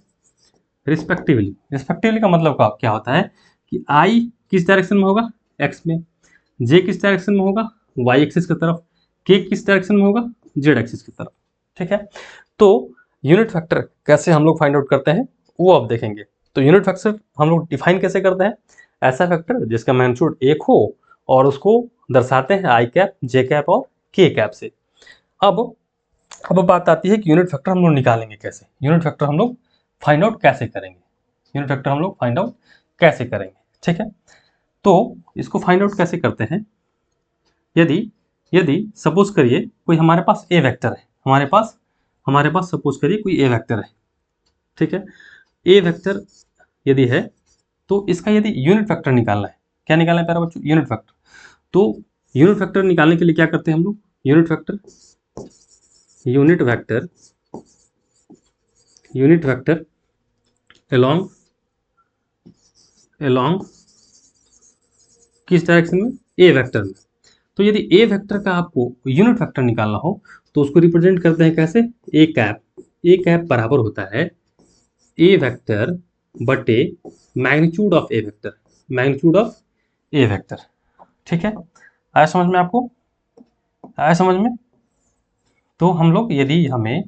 रिस्पेक्टिवली, रिस्पेक्टिवली का मतलब क्या होता है कि आई किस डायरेक्शन में होगा, एक्स में, जे किस डायरेक्शन में होगा, वाई एक्सिस की तरफ, के किस डायरेक्शन में होगा, जेड एक्सिस की तरफ। ठीक है, तो यूनिट फैक्टर कैसे हम लोग फाइंड आउट करते हैं वो अब देखेंगे। तो यूनिट फैक्टर हम लोग डिफाइन कैसे करते हैं, ऐसा फैक्टर जिसका मैग्नीट्यूड एक हो और उसको दर्शाते हैं आई कैप, जे कैप और के कैप से। अब बात आती है कि यूनिट फैक्टर हम लोग निकालेंगे कैसे, यूनिट फैक्टर हम लोग फाइंड आउट कैसे करेंगे, यूनिट फैक्टर हम लोग फाइंड आउट कैसे करेंगे। ठीक है, तो इसको फाइंड आउट कैसे करते हैं, यदि यदि सपोज करिए कोई हमारे पास ए वेक्टर है, हमारे पास सपोज करिए कोई ए वेक्टर है। ठीक है, ए वेक्टर यदि है तो इसका यदि यूनिट फैक्टर निकालना है, क्या निकालना है प्यारे बच्चों, यूनिट फैक्टर। तो यूनिट फैक्टर निकालने के लिए क्या करते हैं हम लोग, यूनिट फैक्टर अलोंग किस डायरेक्शन में, ए वेक्टर में। तो यदि ए वेक्टर का आपको यूनिट वेक्टर निकालना हो तो उसको रिप्रेजेंट करते हैं कैसे, ए कैप, ए कैप बराबर होता है ए वेक्टर बटे magnitude of A vector, magnitude of A vector. ठीक है, आया समझ में आपको, आया समझ में। तो हम लोग यदि हमें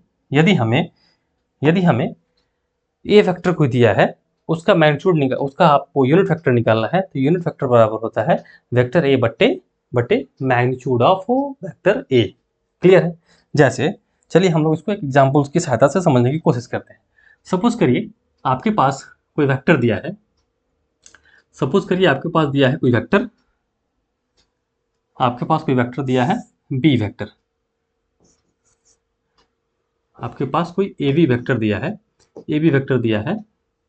ए वेक्टर को दिया है, उसका मैग्नीट्यूड उसका आपको यूनिट वेक्टर निकालना है, तो यूनिट वेक्टर बराबर होता है वेक्टर ए बटे magnitude of vector A. Clear है। जैसे चलिए हम लोग इसको एक एग्जाम्पल्स की सहायता से समझने की कोशिश करते हैं। सपोज करिए आपके पास कोई वेक्टर दिया है, सपोज करिए आपके पास दिया है कोई वेक्टर, आपके पास कोई वेक्टर दिया है बी वेक्टर, आपके पास कोई ए बी वेक्टर दिया है, ए बी वेक्टर दिया है।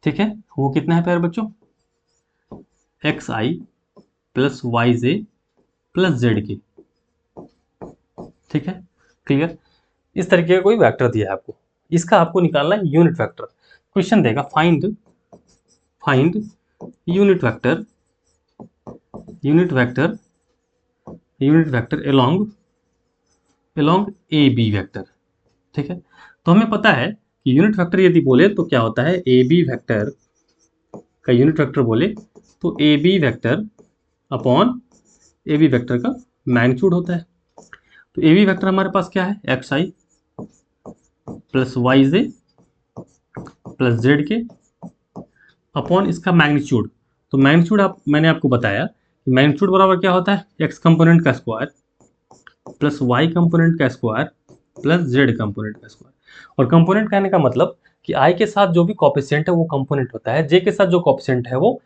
ठीक है, वो कितना है प्यारे बच्चों, एक्स आई प्लस वाई जे प्लस जेड की। ठीक है, क्लियर। इस तरीके का कोई वेक्टर दिया है आपको, इसका आपको निकालना है यूनिट वेक्टर। क्वेश्चन देगा find find unit vector, unit vector unit vector along along A B vector. ठीक है, तो हमें पता है कि यूनिट वेक्टर यदि बोले तो क्या होता है, ए बी वेक्टर का यूनिट वेक्टर बोले तो A B vector upon A B vector का मैग्नीट्यूड होता है। तो ए बी वेक्टर हमारे पास क्या है, एक्स आई प्लस वाई जे प्लस जेड के अपॉन इसका मैग्नीट्यूड। तो मैग्नीट्यूड मैंने आपको बताया कि मैग्नीट्यूड बराबर क्या होता है, एक्स कंपोनेंट का स्क्वायर प्लस वाई कंपोनेंट का स्क्वायर प्लस जेड कंपोनेंट का स्क्वायर। और कंपोनेंट कहने का मतलब कि आई के साथ जो भी कोएफिशिएंट है वो कंपोनेंट होता है, जे के साथ जो कोएफिशिएंट है वो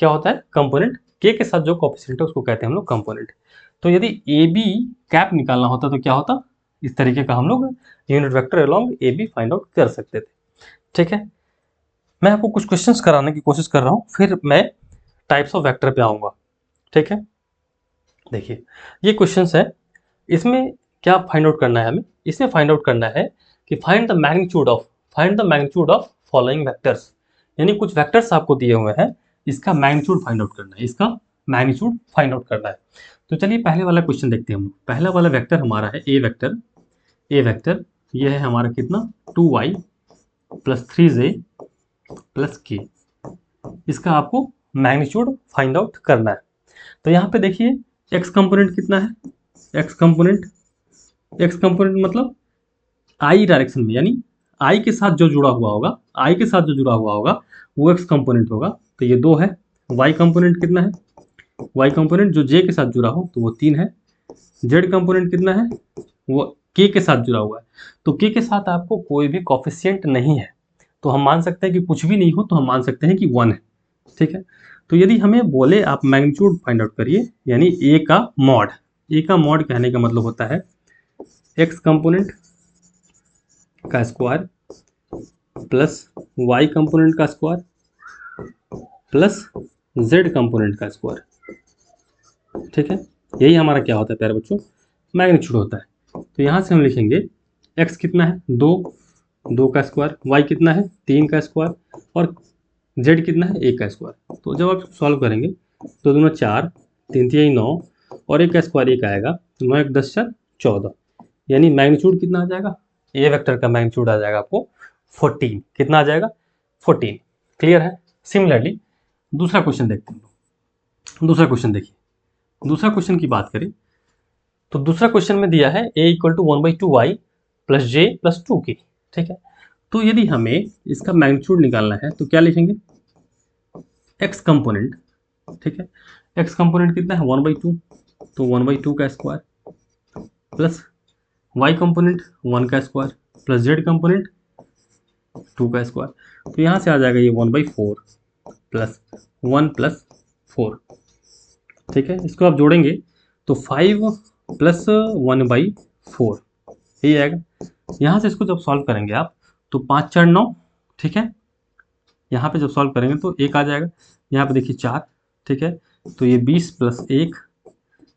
क्या होता है, कंपोनेंट, के साथ जो कोएफिशिएंट है उसको कहते हैं हम लोग कंपोनेंट। तो यदि ए बी कैप निकालना होता तो क्या होता, इस तरीके का हम लोग unit vector along A B find out कर सकते थे। ठीक है, मैं आपको कुछ क्वेश्चंस कराने की कोशिश कर रहा हूँ, फिर मैं टाइप्स ऑफ वेक्टर पे आऊँगा। ठीक है, देखिए ये क्वेश्चंस है, इसमें क्या फाइंड आउट करना है हमें, इसमें फाइंड आउट करना है कि find the magnitude of following vectors. यानी कुछ वेक्टर्स आपको दिए हुए हैं, इसका मैग्नीट्यूड फाइंड आउट करना है, इसका मैग्नीट्यूड फाइंड आउट करना है। तो चलिए पहले वाला क्वेश्चन देखते हैं हम लोग। पहला वाला वेक्टर हमारा है ए वेक्टर, ए वेक्टर ये है हमारा कितना, 2y प्लस 3j प्लस के। इसका आपको मैग्नीट्यूड फाइंड आउट करना है। तो यहाँ पे देखिए एक्स कंपोनेंट कितना है, एक्स कंपोनेंट मतलब आई डायरेक्शन में, यानी आई के साथ जो जुड़ा हुआ होगा, आई के साथ जो जुड़ा हुआ होगा वो एक्स कंपोनेंट होगा, तो ये 2 है। वाई कंपोनेंट कितना है, वाई कंपोनेंट जो जे के साथ जुड़ा हो तो वो 3 है। जेड कंपोनेंट कितना है, वो के साथ जुड़ा हुआ है। तो के साथ आपको कोई भी कोफिशिएंट नहीं है, तो हम मान सकते हैं कि कुछ भी नहीं हो तो हम मान सकते हैं कि 1 है। ठीक है, तो यदि हमें बोले आप मैग्नीट्यूड फाइंड आउट करिए, यानी ए का मॉड कहने का मतलब होता है एक्स कंपोनेंट का स्क्वायर प्लस वाई कंपोनेंट का स्क्वायर प्लस जेड कंपोनेंट का स्क्वायर। ठीक है, यही हमारा क्या होता है प्यारे बच्चों, मैग्नीट्यूड होता है। तो यहाँ से हम लिखेंगे x कितना है 2, 2 का स्क्वायर, y कितना है 3 का स्क्वायर और z कितना है 1 का स्क्वायर। तो जब आप सॉल्व करेंगे तो दोनों 4, 3 3 9 और 1 का स्क्वायर 1 आएगा, 9 1 10 4 14, यानी मैग्नीट्यूड कितना आ जाएगा, ए वेक्टर का मैग्नीट्यूड आ जाएगा आपको 14। कितना आ जाएगा 14। क्लियर है। सिमिलरली दूसरा क्वेश्चन देखते हैं। दूसरा क्वेश्चन देखिए, दूसरा क्वेश्चन की बात करें तो दूसरा क्वेश्चन में दिया है a equal to 1/2y plus j plus 2k। ठीक है, तो यदि हमें इसका मैग्नीट्यूड निकालना है तो क्या लिखेंगे, x कंपोनेंट। ठीक है, x कंपोनेंट कितना है 1/2, तो 1/2 का स्क्वायर प्लस y कंपोनेंट 1 का स्क्वायर प्लस z कंपोनेंट 2 का स्क्वायर। तो यहाँ से आ जाएगा ये 1/4 प्लस 1 प्लस 4। ठीक है, इसको आप जोड़ेंगे तो 5 प्लस 1/4 यही आएगा। यहाँ से इसको जब सॉल्व करेंगे आप तो 5 4 9। ठीक है, यहाँ पे जब सॉल्व करेंगे तो 1 आ जाएगा, यहाँ पे देखिए 4। ठीक है, तो ये 20 प्लस 1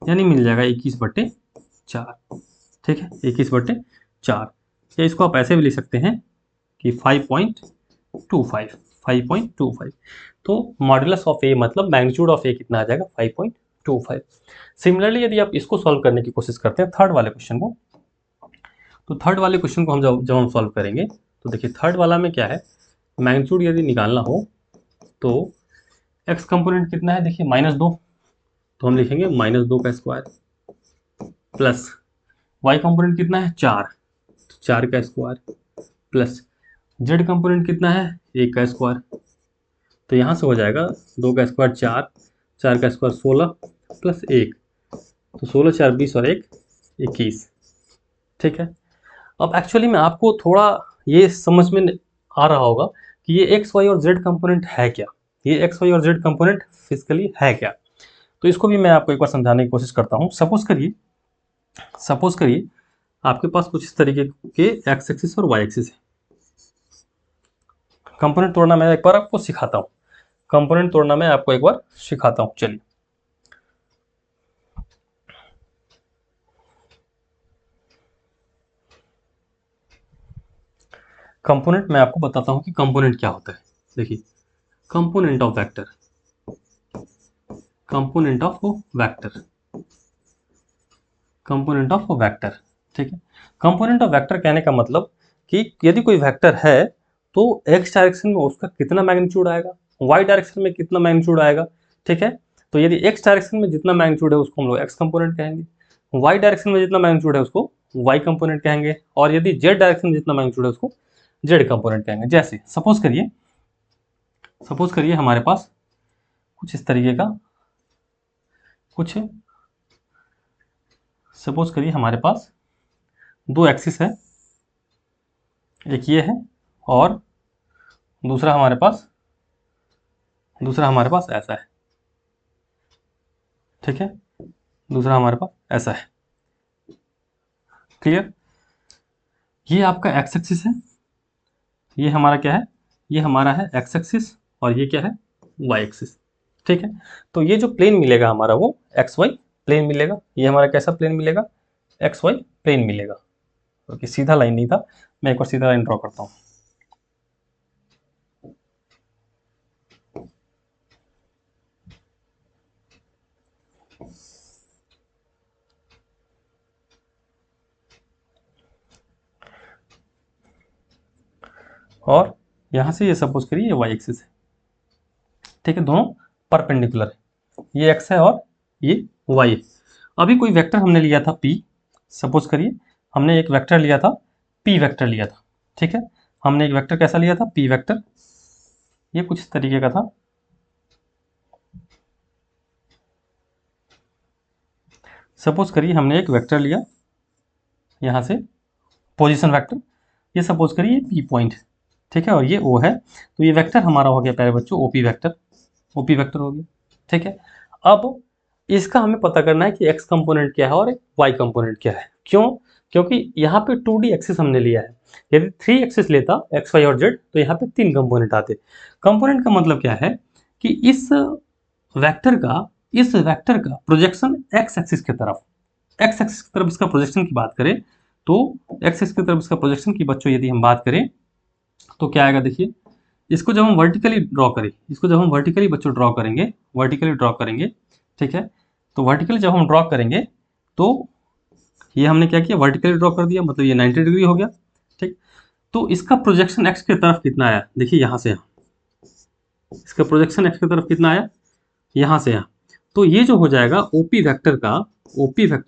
यानी मिल जाएगा 21/4। ठीक है, 21/4। या इसको आप ऐसे भी लिख सकते हैं कि 5.25, 5.25। तो मॉड्यूलस ऑफ ए मतलब मैग्नीट्यूड ऑफ ए कितना आ जाएगा 5.25। सिमिलरली यदि आप इसको सॉल्व करने की कोशिश करते हैं थर्ड वाले क्वेश्चन को, तो थर्ड वाले क्वेश्चन को हम जब हम सॉल्व करेंगे तो देखिए थर्ड वाला में क्या है, मैग्नीट्यूड यदि निकालना हो तो x कंपोनेंट कितना है, देखिए -2, तो हम लिखेंगे -2 का स्क्वायर प्लस y कंपोनेंट कितना है 4, तो 4 का स्क्वायर प्लस z कंपोनेंट कितना है 1 का स्क्वायर। तो यहाँ से हो जाएगा 2 का स्क्वायर 4, 4 का स्क्वायर 16 प्लस 1, तो 16 4 20 और 1 21। ठीक है, अब एक्चुअली में आपको थोड़ा ये समझ में आ रहा होगा कि ये एक्स वाई और जेड कंपोनेंट है क्या, ये एक्स वाई और जेड कंपोनेंट फिजिकली है क्या। तो इसको भी मैं आपको एक बार समझाने की कोशिश करता हूँ। सपोज करिए आपके पास कुछ इस तरीके के एक्स एक्सिस और वाई एक्सिस है। कंपोनेंट तोड़ना मैं एक बार आपको सिखाता हूँ, कंपोनेंट तोड़ना मैं आपको एक बार सिखाता हूँ। चलिए, कंपोनेंट मैं आपको बताता हूँ कि कंपोनेंट क्या होता है। देखिए, component of vector, component of vector, component of vector. ठीक है, कंपोनेंट ऑफ वेक्टर कहने का मतलब कि यदि कोई वेक्टर है तो एक्स डायरेक्शन में उसका कितना मैग्नीट्यूड आएगा, वाई डायरेक्शन में कितना मैग्नीट्यूड आएगा। ठीक है, तो यदि एक्स डायरेक्शन में जितना मैग्नीट्यूड है उसको हम लोग एक्स कंपोनेंट कहेंगे, वाई डायरेक्शन में जितना मैग्नीट्यूड है उसको वाई कंपोनेंट कहेंगे, और यदि जेड डायरेक्शन में जितना मैग्नीट्यूड है उसको जेड कंपोनेंट कहेंगे। जैसे सपोज करिए हमारे पास कुछ इस तरीके का कुछ, सपोज करिए हमारे पास दो एक्सिस है, एक ये है और दूसरा हमारे पास ऐसा है। ठीक है, दूसरा हमारे पास ऐसा है। क्लियर, ये आपका एक्स एक्सिस है, ये हमारा क्या है, ये हमारा है एक्स एक्सिस और ये क्या है वाई एक्सिस। ठीक है, तो ये जो प्लेन मिलेगा हमारा वो एक्स वाई प्लेन मिलेगा। ये हमारा कैसा प्लेन मिलेगा, एक्स वाई प्लेन मिलेगा। क्योंकि सीधा लाइन नहीं था, मैं एक बार सीधा लाइन ड्रॉ करता हूँ। और यहाँ से ये सपोज करिए ये वाई एक्सिस है। ठीक है, दोनों परपेंडिकुलर है, ये एक्स है और ये वाई है। अभी कोई वेक्टर हमने लिया था p, सपोज करिए हमने एक वेक्टर लिया था p वेक्टर लिया था। ठीक है, हमने एक वेक्टर कैसा लिया था p वेक्टर, ये कुछ इस तरीके का था। सपोज करिए हमने एक वेक्टर लिया यहाँ से पोजीशन वेक्टर, ये सपोज करिए p पॉइंट। ठीक है, और ये o है, तो ये वेक्टर हमारा हो गया प्यारे बच्चों OP वेक्टर हो गया। ठीक है, अब इसका हमें पता करना है कि x कंपोनेंट क्या है और y कंपोनेंट क्या है। क्यों, क्योंकि यहाँ पे 2D एक्सिस हमने लिया है। यदि 3 एक्सिस लेता x, y और z तो यहाँ पे 3 कंपोनेंट आते। कंपोनेंट का मतलब क्या है कि इस वेक्टर का इस वेक्टर का प्रोजेक्शन एक्स एक्सिस की तरफ इसका प्रोजेक्शन की बात करें तो एक्स एक्सिस की तरफ इसका प्रोजेक्शन की बच्चों यदि हम बात करें तो क्या आएगा, देखिए इसको जब हम वर्टिकली ड्रॉ करें, इसको जब हम वर्टिकली बच्चों ड्रॉ करेंगे, ठीक है। तो वर्टिकली जब हम ड्रॉ करेंगे तो ये हमने क्या किया, वर्टिकली ड्रॉ कर दिया, मतलब ये 90 डिग्री हो गया, ठीक। तो इसका प्रोजेक्शन एक्स की तरफ कितना आया, देखिए यहाँ से यहाँ, इसका प्रोजेक्शन एक्स की तरफ कितना आया, यहाँ से यहाँ। तो ये जो हो जाएगा ओपी वेक्टर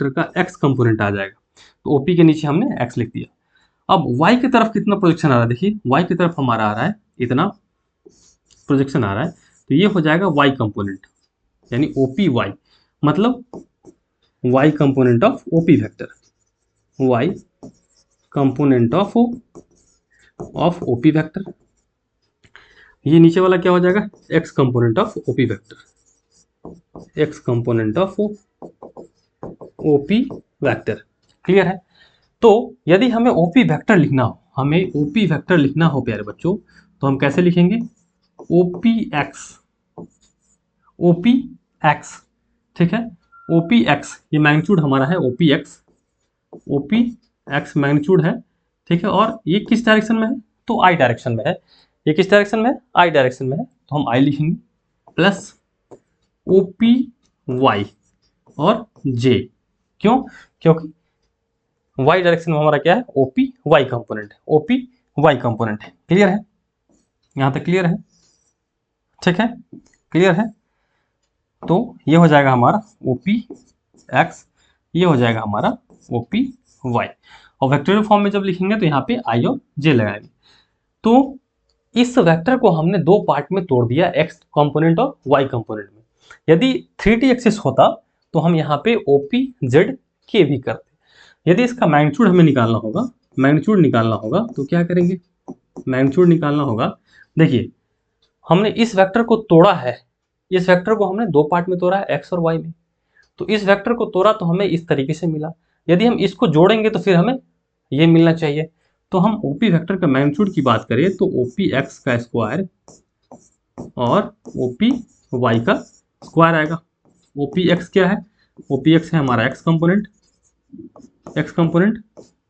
का एक्स कंपोनेंट आ जाएगा। तो ओपी के नीचे हमने एक्स लिख दिया। अब y की तरफ कितना प्रोजेक्शन आ रहा है, देखिए y की तरफ हमारा आ रहा है इतना प्रोजेक्शन आ रहा है, तो ये हो जाएगा y कंपोनेंट, यानी ओपी वाई, मतलब y component of OP vector, y component of OP vector. ये नीचे वाला क्या हो जाएगा, x component of OP vector, x component of OP vector. Clear है। तो यदि हमें ओपी वेक्टर लिखना हो, प्यारे बच्चों, तो हम कैसे लिखेंगे, ओपी एक्स, ठीक है। ओपी एक्स ये मैग्नीट्यूड हमारा है, ओपी एक्स मैग्नीट्यूड है, ठीक है। और ये किस डायरेक्शन में है, तो आई डायरेक्शन में है। ये किस डायरेक्शन में है, आई डायरेक्शन में है, तो हम आई लिखेंगे प्लस ओपी वाई और जे। क्यों, क्योंकि y डायरेक्शन में हमारा क्या है, ओपी वाई कंपोनेंट है। क्लियर है, यहां तक क्लियर है, ठीक है, क्लियर है। तो ये हो जाएगा हमारा ओपी एक्स, ये हो जाएगा हमारा ओपी वाई, और वेक्टोरियल फॉर्म में जब लिखेंगे तो यहाँ पे आई और जे लगाएंगे। तो इस वेक्टर को हमने दो पार्ट में तोड़ दिया, एक्स कंपोनेंट और वाई कंपोनेंट में। यदि 3D एक्सिस होता तो हम यहाँ पे ओपी जेड के भी करते। यदि इसका मैग्नीट्यूड हमें निकालना होगा, तो क्या करेंगे, मैग्नीट्यूड निकालना होगा। देखिए हमने इस वेक्टर को तोड़ा है, इस वेक्टर को हमने दो पार्ट में तोड़ा है, एक्स और वाई में। तो इस वेक्टर को तोड़ा तो हमें इस तरीके से मिला। यदि हम इसको जोड़ेंगे तो फिर हमें ये मिलना चाहिए। तो हम ओपी वेक्टर का मैग्नीट्यूड की बात करें तो ओपी एक्स का स्क्वायर और ओपी वाई का स्क्वायर आएगा। ओपी एक्स क्या है, ओपी एक्स है हमारा एक्स कंपोनेंट,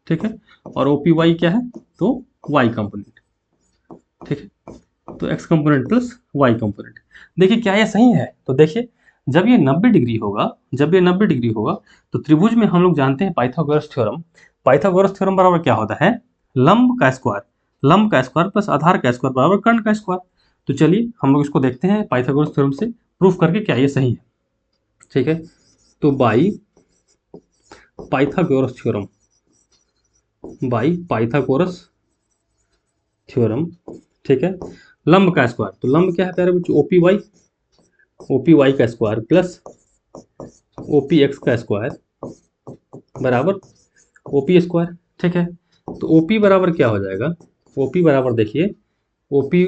ठीक है। और ओपी वाई क्या है, तो वाई कंपोनेंट, ठीक है। तो x component plus y component. देखिए क्या ये सही है, तो देखिए जब ये 90 डिग्री होगा तो त्रिभुज में हम लोग जानते हैं पाइथागोरस थ्योरम बराबर क्या होता है, लंब का स्क्वायर प्लस आधार का स्क्वायर बराबर कर्ण का स्क्वायर। तो चलिए हम लोग इसको देखते हैं पाइथागोरस थ्योरम से प्रूफ करके क्या ये सही है, ठीक है। तो बाई पाइथागोरस थ्योरम, ठीक है। लंब का स्क्वायर, तो लंब क्या है प्यारे बच्चों, ओपी वाई का स्क्वायर प्लस ओपी एक्स का स्क्वायर बराबर ओपी स्क्वायर, ठीक है। तो ओपी बराबर क्या हो जाएगा, ओपी बराबर देखिए ओपी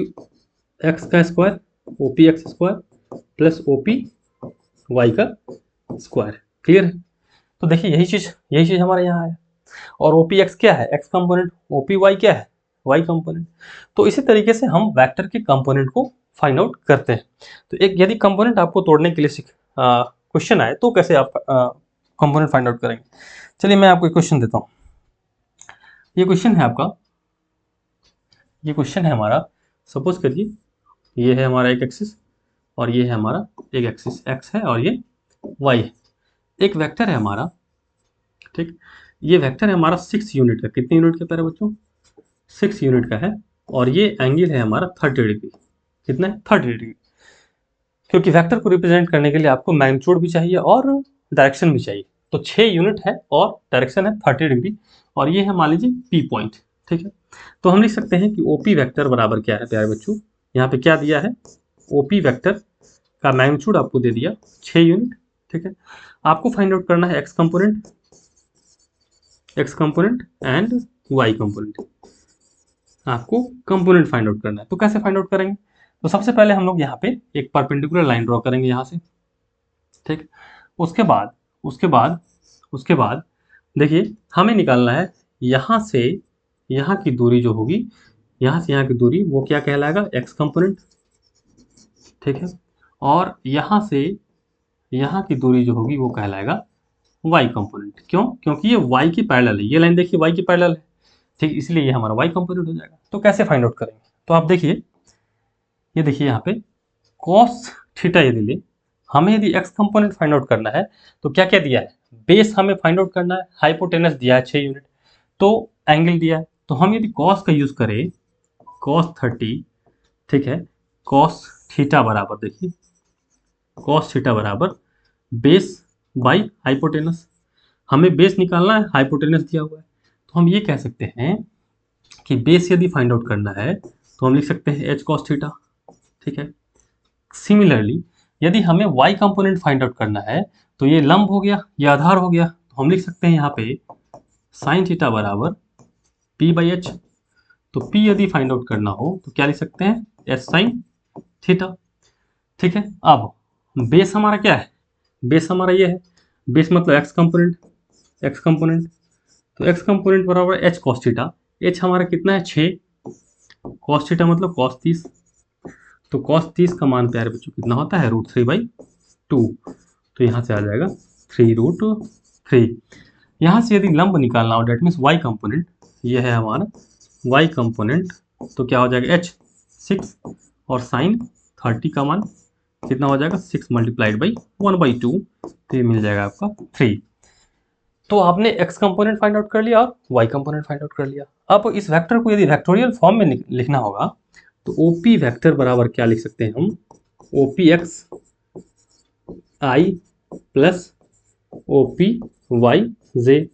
एक्स का square, OP x square plus OP y का स्क्वायर। क्लियर है। तो देखिए यही चीज हमारे यहाँ है। और ओपी एक्स क्या है, एक्स कंपोनेंट, ओपी वाई क्या है, वाई कंपोनेंट। तो इसी तरीके से हम वेक्टर के कंपोनेंट को फाइंड आउट करते हैं। तो एक यदि कंपोनेंट आपको तोड़ने के लिए क्वेश्चन आए तो कैसे आप कंपोनेंट फाइंड आउट करेंगे। चलिए मैं आपको एक क्वेश्चन देता हूँ। ये क्वेश्चन है हमारा, सपोज करिए ये है हमारा एक एक्सिस और ये है हमारा एक एक्सिस, एक्स है और ये वाई है। एक वेक्टर है हमारा, ठीक। ये वेक्टर है हमारा 6 यूनिट का, कितने यूनिट का प्यारे बच्चों, 6 यूनिट का है। और ये एंगल है हमारा 30 डिग्री, कितना है, 30 डिग्री। क्योंकि वेक्टर को रिप्रेजेंट करने के लिए आपको मैग्नीट्यूड भी चाहिए और डायरेक्शन भी चाहिए। तो 6 यूनिट है और डायरेक्शन है 30 डिग्री, और ये है मान लीजिए पी पॉइंट, ठीक है। तो हम लिख सकते हैं कि ओपी वेक्टर बराबर क्या है प्यारे बच्चों, यहाँ पे क्या दिया है, ओपी वेक्टर का मैग्नीट्यूड आपको दे दिया 6 यूनिट, ठीक है। आपको फाइंड आउट करना है x component and y component, आपको कंपोनेंट फाइंड आउट करना है। तो कैसे फाइंड आउट करेंगे, तो सबसे पहले हम लोग यहाँ पे एक परपेंडिकुलर लाइन ड्रॉ करेंगे यहाँ से, ठीक। उसके बाद देखिए हमें निकालना है यहाँ से यहाँ की दूरी जो होगी, यहाँ से यहाँ की दूरी, वो क्या कहलाएगा, एक्स कंपोनेंट, ठीक है। और यहाँ से यहाँ की दूरी जो होगी वो कहलाएगा y कंपोनेंट। क्यों? क्योंकि ये y की पैरेलल है, ये लाइन देखिए y की पैरेलल है, ठीक, इसलिए ये हमारा y कंपोनेंट हो जाएगा। तो कैसे फाइंड आउट करेंगे? तो आप देखिए, ये देखिए यहाँ पे कॉस थीटा यदि ले, हमें यदि x कंपोनेंट फाइंड आउट करना है तो क्या क्या दिया है? बेस हमें फाइंड आउट करना है, हाइपोटेनस दिया है 6 यूनिट, तो एंगल दिया है, तो हम यदि कॉस का यूज करें, कॉस 30, ठीक है, कॉस थीटा बराबर देखिए, कॉस थीटा बराबर बेस बाई हाइपोटेनस। हमें बेस निकालना है, हाइपोटेनस दिया हुआ है, तो हम ये कह सकते हैं कि बेस यदि फाइंड आउट करना है तो हम लिख सकते हैं एच कॉस थीटा, ठीक है। सिमिलरली यदि हमें y कंपोनेंट फाइंड आउट करना है तो ये लंब हो गया, ये आधार हो गया, तो हम लिख सकते हैं यहाँ पे साइन थीटा बराबर p बाई एच। तो p यदि फाइंड आउट करना हो तो क्या लिख सकते हैं? एच साइन थीटा, ठीक है। अब बेस हमारा क्या है? बेस हमारा ये है, बेस मतलब x कंपोनेंट, x कंपोनेंट, तो x कंपोनेंट बराबर h cos थीटा। h हमारा कितना है? 6, cos थीटा मतलब cos 30, तो cos 30 का मान प्यारे बच्चों कितना होता है? √3/2, तो यहाँ से आ जाएगा 3√3। यहाँ से यदि लंब निकालना हो, डेट मीन्स y कंपोनेंट, ये है हमारा y कंपोनेंट, तो क्या हो जाएगा? h 6 और साइन 30 का मान कितना हो जाएगा? 6 मल्टीप्लाइड बाई 1/2, तो ये मिल जाएगा आपका 3। तो आपने x कंपोनेंट फाइंड आउट कर लिया और y कंपोनेंट फाइंड आउट कर लिया। अब इस वेक्टर को यदि वेक्टोरियल फॉर्म में लिखना होगा तो OP वेक्टर बराबर क्या लिख सकते हैं हम? OPX I plus OPYJ।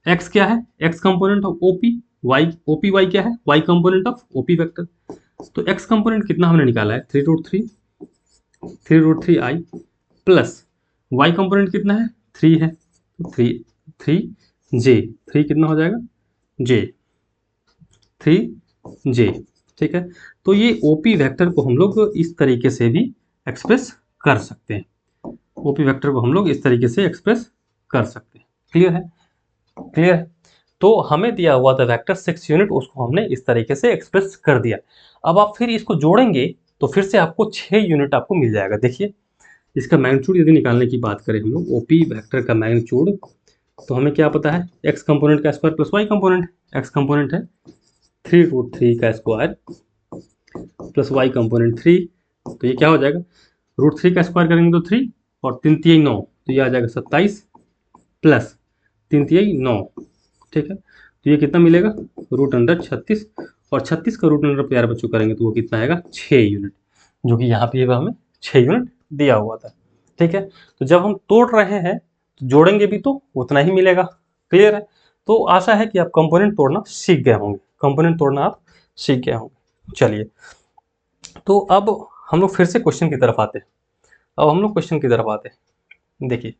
x क्या है? x component of OP, OPY क्या है? y component of OP vector. तो x कंपोनेंट कितना हमने निकाला है? 3√3 I प्लस y कंपोनेंट कितना है? 3 है, तो 3J, 3 कितना हो जाएगा? J, 3J, ठीक है। तो ये OP वेक्टर को हम लोग इस तरीके से भी एक्सप्रेस कर सकते हैं, OP वेक्टर को हम लोग इस तरीके से एक्सप्रेस कर सकते हैं। क्लियर है? क्लियर है? तो हमें दिया हुआ था वेक्टर 6 यूनिट, उसको हमने इस तरीके से एक्सप्रेस कर दिया। अब आप फिर इसको जोड़ेंगे तो फिर से आपको 6 यूनिट आपको मिल जाएगा। देखिए, इसका मैग्नीट्यूड यदि निकालने की बात करें हम लोग, OP वेक्टर का मैग्नीट्यूड, तो हमें क्या पता है? x कंपोनेंट का square plus y component. x component है 3√3 का स्क्वायर प्लस y कंपोनेंट 3, तो ये क्या हो जाएगा? √3 का स्क्वायर करेंगे तो 3 और 3 3 9, तो ये आ जाएगा 27 प्लस 3 3 9, ठीक है। तो ये कितना मिलेगा? √36, और 36 का √अंडर प्यारे बच्चों करेंगे तो वो कितना आएगा? 6 यूनिट, जो कि यहाँ पे हमें 6 यूनिट दिया हुआ था, ठीक है। तो जब हम तोड़ रहे हैं तो जोड़ेंगे भी तो उतना ही मिलेगा। क्लियर है? तो आशा है कि आप कंपोनेंट तोड़ना सीख गए होंगे, कंपोनेंट तोड़ना आप सीख गए होंगे। चलिए, तो अब हम लोग फिर से क्वेश्चन की तरफ आते हैं। अब हम लोग क्वेश्चन की तरफ आते हैं। देखिए,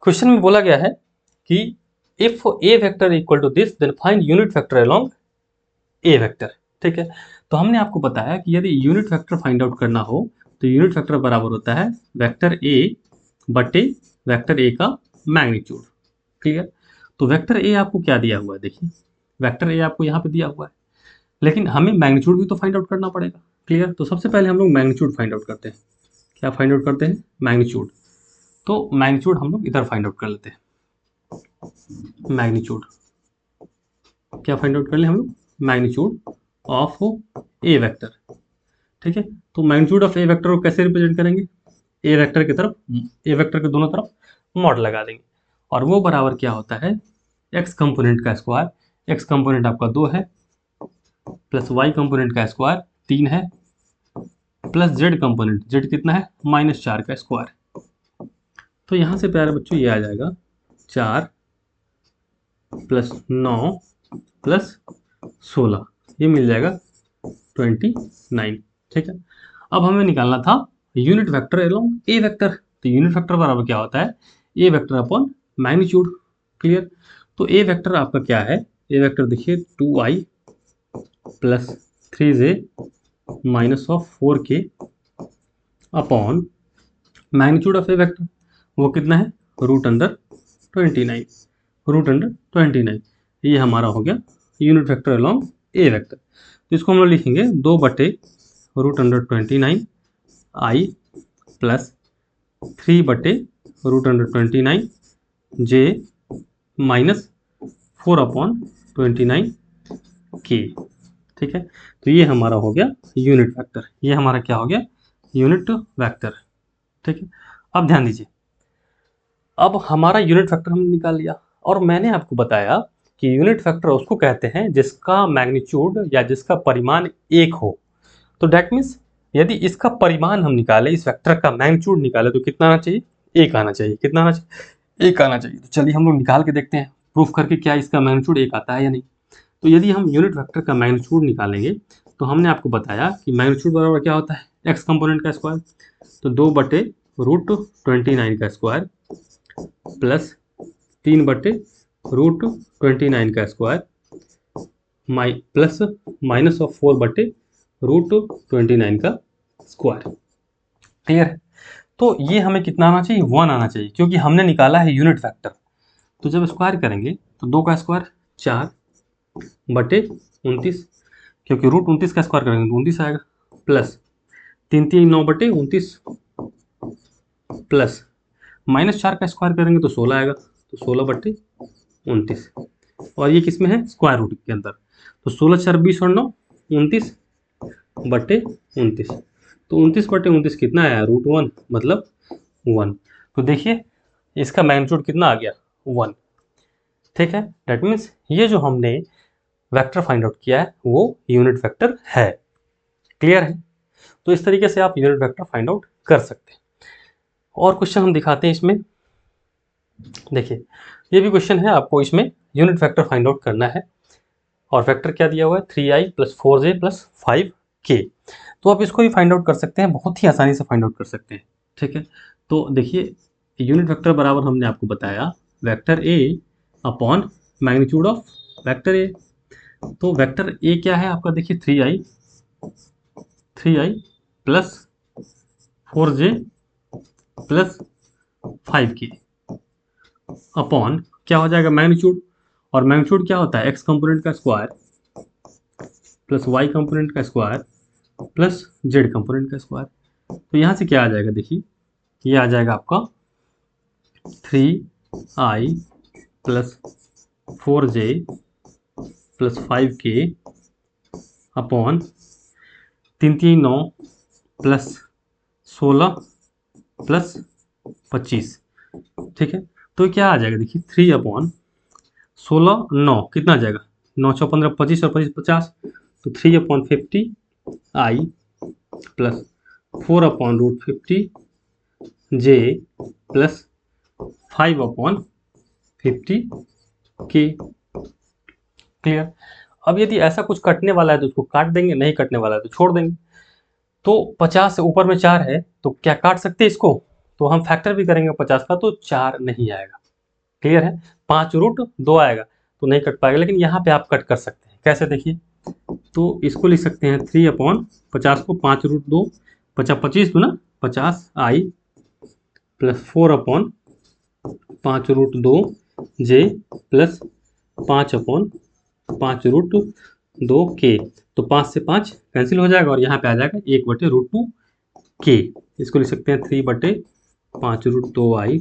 क्वेश्चन में बोला गया है कि if A vector equal to this then find unit vector along A vector, ठीक है। तो हमने आपको बताया कि यदि यूनिट वेक्टर फाइंड आउट करना हो तो यूनिट वेक्टर बराबर होता है वेक्टर ए बटे वेक्टर ए का मैग्नीट्यूड। क्लियर? तो वेक्टर ए आपको क्या दिया हुआ है? देखिए, वेक्टर ए आपको यहाँ पे दिया हुआ है, लेकिन हमें मैग्नीट्यूड भी तो फाइंड आउट करना पड़ेगा। क्लियर? तो सबसे पहले हम लोग मैग्नीट्यूड फाइंड आउट करते हैं। क्या फाइंड आउट करते हैं? मैग्नीट्यूड। तो मैग्नीट्यूड हम लोग इधर फाइंड आउट कर लेते हैं। मैग्नीट्यूड क्या फाइंड आउट कर ले हम लोग? मैग्नीट्यूड ऑफ ए वेक्टर, ठीक है। तो मैग्नीट्यूड ऑफ ए वेक्टर को कैसे रिप्रेजेंट करेंगे? ए वेक्टर की तरफ, ए वेक्टर के दोनों तरफ मॉड लगा देंगे, और वो बराबर क्या होता है? एक्स कंपोनेंट का स्क्वायर, एक्स कंपोनेंट आपका 2 है, प्लस वाई कंपोनेंट का स्क्वायर 3 है, प्लस जेड कंपोनेंट, जेड कितना है? -4 का स्क्वायर। तो यहाँ से प्यारे बच्चों ये आ जाएगा 4 प्लस 9 प्लस 16, ये मिल जाएगा 29, ठीक है। अब हमें निकालना था unit vector along A vector, तो यूनिट वेक्टर बराबर क्या होता है? ए वेक्टर अपॉन मैग्नीट्यूड। क्लियर? तो ए वेक्टर आपका क्या है? ए वेक्टर देखिए 2i plus 3j minus of 4k upon magnitude of A vector, वो कितना है? √29, √29, ये हमारा हो गया unit vector along A vector. तो इसको हम लोग लिखेंगे 2 बटे √29 i प्लस 3/√29 जे -4/29 के। ठीक है, तो ये हमारा हो गया यूनिट वेक्टर। ये हमारा क्या हो गया? Unit vector. ठीक है, अब ध्यान दीजिए, अब हमारा यूनिट वेक्टर हमने निकाल लिया और मैंने आपको बताया कि यूनिट वेक्टर उसको कहते हैं जिसका मैग्नीट्यूड या जिसका परिमाण 1 हो। तो डेट मीन्स यदि इसका परिमाण हम निकाले, इस वेक्टर का मैग्नीट्यूड निकाले, तो कितना आना चाहिए? 1 आना चाहिए। कितना आना चाहिए? 1 आना चाहिए। तो चलिए हम लोग निकाल के देखते हैं, प्रूफ करके, क्या इसका मैग्नीट्यूड 1 आता है या नहीं। तो यदि हम यूनिट वेक्टर का मैग्नीट्यूड निकालेंगे तो हमने आपको बताया कि मैग्नीट्यूड बराबर क्या होता है? एक्स कंपोनेंट का स्क्वायर। तो 2/√29 का स्क्वायर प्लस 3/√29 का स्क्वायर प्लस माइनस ऑफ 4/√29 का स्क्वायर। क्लियर है? तो ये हमें कितना आना चाहिए? 1 आना चाहिए, क्योंकि हमने निकाला है यूनिट वेक्टर। तो जब स्क्वायर करेंगे तो 2 का स्क्वायर 4/29, क्योंकि √29 का स्क्वायर करेंगे तो 29 आएगा, प्लस 3×3 = 9/29 प्लस -4 का स्क्वायर करेंगे तो 16 आएगा, तो 16/29। और ये किस में है? स्क्वायर रूट के अंदर। तो 16×4 20 और 9 29/29। तो 29/29 कितना आया? √1, मतलब 1। तो देखिए इसका मैग्नीट्यूड कितना आ गया? 1। ठीक है, दैट मीन्स ये जो हमने वेक्टर फाइंड आउट किया है वो यूनिट वेक्टर है। क्लियर है? तो इस तरीके से आप यूनिट वेक्टर फाइंड आउट कर सकते हैं। और क्वेश्चन हम दिखाते हैं इसमें। देखिए ये भी क्वेश्चन है, आपको इसमें यूनिट वेक्टर फाइंड आउट करना है और वेक्टर क्या दिया हुआ है? 3i + 4j + 5k। तो आप इसको भी फाइंड आउट कर सकते हैं, बहुत ही आसानी से फाइंड आउट कर सकते हैं। ठीक है, तो देखिए यूनिट वेक्टर बराबर हमने आपको बताया vector A upon magnitude of vector A. तो वेक्टर ए क्या है आपका? देखिए 3i + 4j + 5k अपॉन क्या हो जाएगा? मैग्नीट्यूड। और मैग्नीट्यूड क्या होता है? एक्स कंपोनेंट का स्क्वायर प्लस वाई कंपोनेंट का स्क्वायर प्लस जेड कंपोनेंट का स्क्वायर। तो यहाँ से क्या आ जाएगा? देखिए ये आ जाएगा आपका 3i + 4j + 5k upon 3×3 = 9 plus 16 plus 25। ठीक है, तो क्या आ जाएगा? देखिए 3/16 9 कितना आ जाएगा? 9×6 = 15, 25 और 25 50। तो 3/50i + 4/√50j + 5/50k। क्लियर? अब यदि ऐसा कुछ कटने वाला है तो उसको काट देंगे, नहीं कटने वाला है तो छोड़ देंगे। तो 50 से ऊपर में 4 है तो क्या काट सकते हैं इसको? तो हम फैक्टर भी करेंगे 50 का तो 4 नहीं आएगा। क्लियर है? 5√2 आएगा तो नहीं कट पाएगा, लेकिन यहाँ पे आप कट कर सकते हैं। कैसे? देखिए, तो इसको लिख सकते हैं 3/50 को 5√2 25 ना 50i + 4/5√2j + 5/5√2k। तो 5 से 5 कैंसिल हो जाएगा और यहाँ पे आ जाएगा 1/√2k। इसको लिख सकते हैं 3/5√2i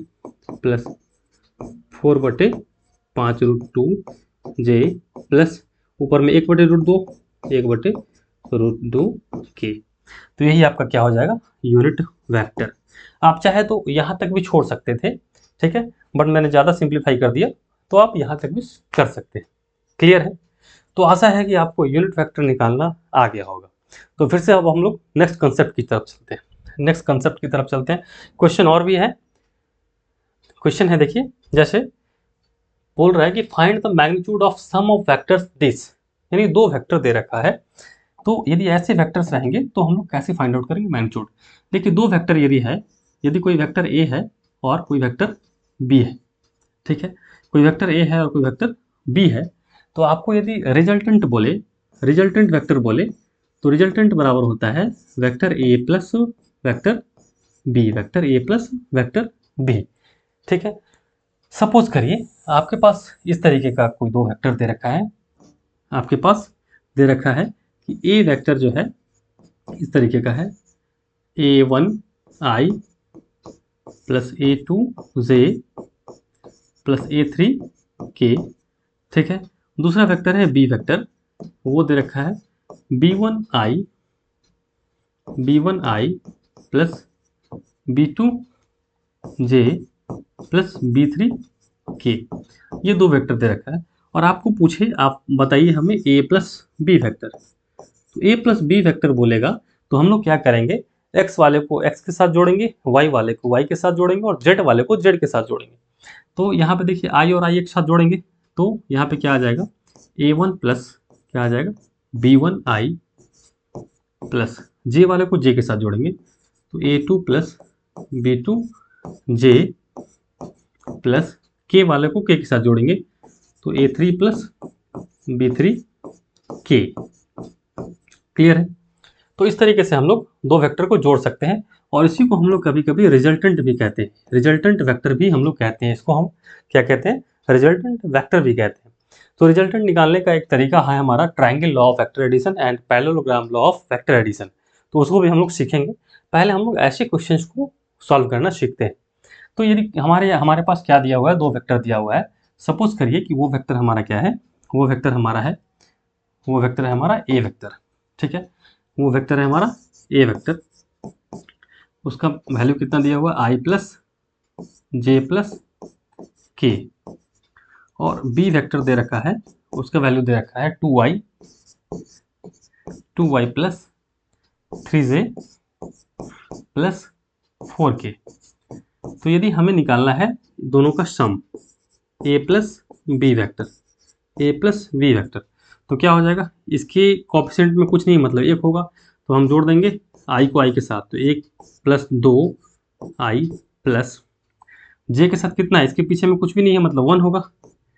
+ 4/5√2j प्लस ऊपर में 1/√2k। तो यही आपका क्या हो जाएगा? Unit vector. आप चाहे तो यहाँ तक भी छोड़ सकते थे, ठीक है, बट मैंने ज़्यादा सिंप्लीफाई कर दिया, तो आप यहाँ तक भी कर सकते हैं। क्लियर है? तो आशा है कि आपको यूनिट वेक्टर निकालना आ गया होगा। तो फिर से अब हम लोग नेक्स्ट कंसेप्ट की तरफ चलते हैं। नेक्स्ट कंसेप्ट की तरफ चलते हैं। क्वेश्चन और भी है। क्वेश्चन है, देखिए, जैसे बोल रहा है कि find the magnitude of sum of vectors this, यानी 2 वेक्टर दे रखा है। तो यदि ऐसे वेक्टर्स रहेंगे तो हम लोग कैसे फाइंड आउट करेंगे मैग्नीट्यूड? देखिए 2 वेक्टर यदि है, यदि कोई वेक्टर ए है और कोई वेक्टर बी है, ठीक है, कोई वेक्टर ए है और कोई वेक्टर बी है, तो आपको यदि रिजल्टेंट बोले, रिजल्टेंट वेक्टर बोले, तो रिजल्टेंट बराबर होता है vector A plus vector B, vector A plus vector B. ठीक है, सपोज करिए आपके पास इस तरीके का कोई 2 वेक्टर दे रखा है। आपके पास दे रखा है कि ए वेक्टर जो है इस तरीके का है, a1i plus A2J plus A3K, ठीक है। दूसरा वेक्टर है B वेक्टर, वो दे रखा है B1I plus B2J plus B3K, ये दो वेक्टर दे रखा है। और आपको पूछे, आप बताइए हमें A प्लस बी वेक्टर, तो A प्लस बी वेक्टर बोलेगा तो हम लोग क्या करेंगे, x वाले को x के साथ जोड़ेंगे, y वाले को y के साथ जोड़ेंगे और z वाले को z के साथ जोड़ेंगे। तो यहाँ पे देखिए i और i एक साथ जोड़ेंगे तो यहाँ पे क्या आ जाएगा, A1 प्लस क्या आ जाएगा B1I प्लस j वाले को j के साथ जोड़ेंगे तो A2 plus B2J plus k वाले को k के साथ जोड़ेंगे तो A3 प्लस B3K। क्लियर है। तो इस तरीके से हम लोग दो वेक्टर को जोड़ सकते हैं और इसी को हम लोग कभी कभी रिजल्टेंट भी कहते हैं, रिजल्टेंट वेक्टर भी हम लोग कहते हैं, इसको हम क्या कहते हैं, रिजल्टेंट वेक्टर भी कहते हैं। तो रिजल्टेंट निकालने का एक तरीका है हमारा triangle law of vector addition and parallelogram law of vector addition, तो उसको भी हम लोग सीखेंगे। पहले हम लोग ऐसे क्वेश्चंस को सॉल्व करना सीखते हैं। तो यदि हमारे पास क्या दिया हुआ है, दो वेक्टर दिया हुआ है। सपोज करिए कि वो वेक्टर हमारा क्या है, वो वेक्टर है हमारा ए वेक्टर, ठीक है। वो वेक्टर है हमारा ए वेक्टर, उसका वैल्यू कितना दिया हुआ है, आई प्लस जे प्लस के। और बी वेक्टर दे रखा है, उसका वैल्यू दे रखा है 2y plus 3j plus 4k। तो यदि हमें निकालना है दोनों का सम, a प्लस बी वेक्टर, तो क्या हो जाएगा, इसके कोएफिशिएंट में कुछ नहीं, मतलब एक होगा तो हम जोड़ देंगे i को i के साथ, तो 1 प्लस 2i प्लस j के साथ कितना है, इसके पीछे में कुछ भी नहीं है मतलब 1 होगा,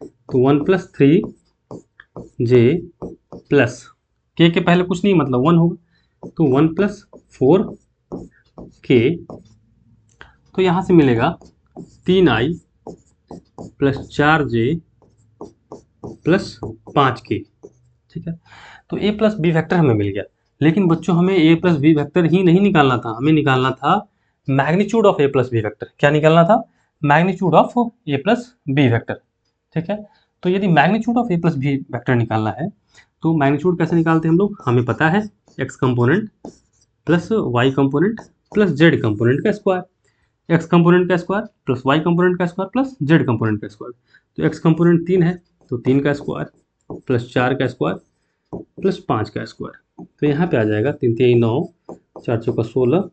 तो 1 प्लस 3j प्लस k के पहले कुछ नहीं मतलब 1 होगा, तो 1 प्लस 4k। तो यहाँ से मिलेगा 3i plus 4j plus 5k, ठीक है। तो a प्लस बी वेक्टर हमें मिल गया। लेकिन बच्चों हमें a प्लस बी वेक्टर ही नहीं निकालना था, हमें निकालना था magnitude of a plus B vector. क्या निकालना था, magnitude of a plus B vector, ठीक है। तो यदि magnitude of a plus B vector निकालना है तो मैग्नीट्यूड कैसे निकालते हैं हम लोग, हमें पता है x component plus y component plus z component का स्क्वायर, x कंपोनेंट का स्क्वायर प्लस y कंपोनेंट का स्क्वायर प्लस z कंपोनेंट का स्क्वायर। तो x कंपोनेंट 3 है तो 3 का स्क्वायर प्लस 4 का स्क्वायर प्लस 5 का स्क्वायर। तो यहाँ पे आ जाएगा 3 3 9, 4 चौका 16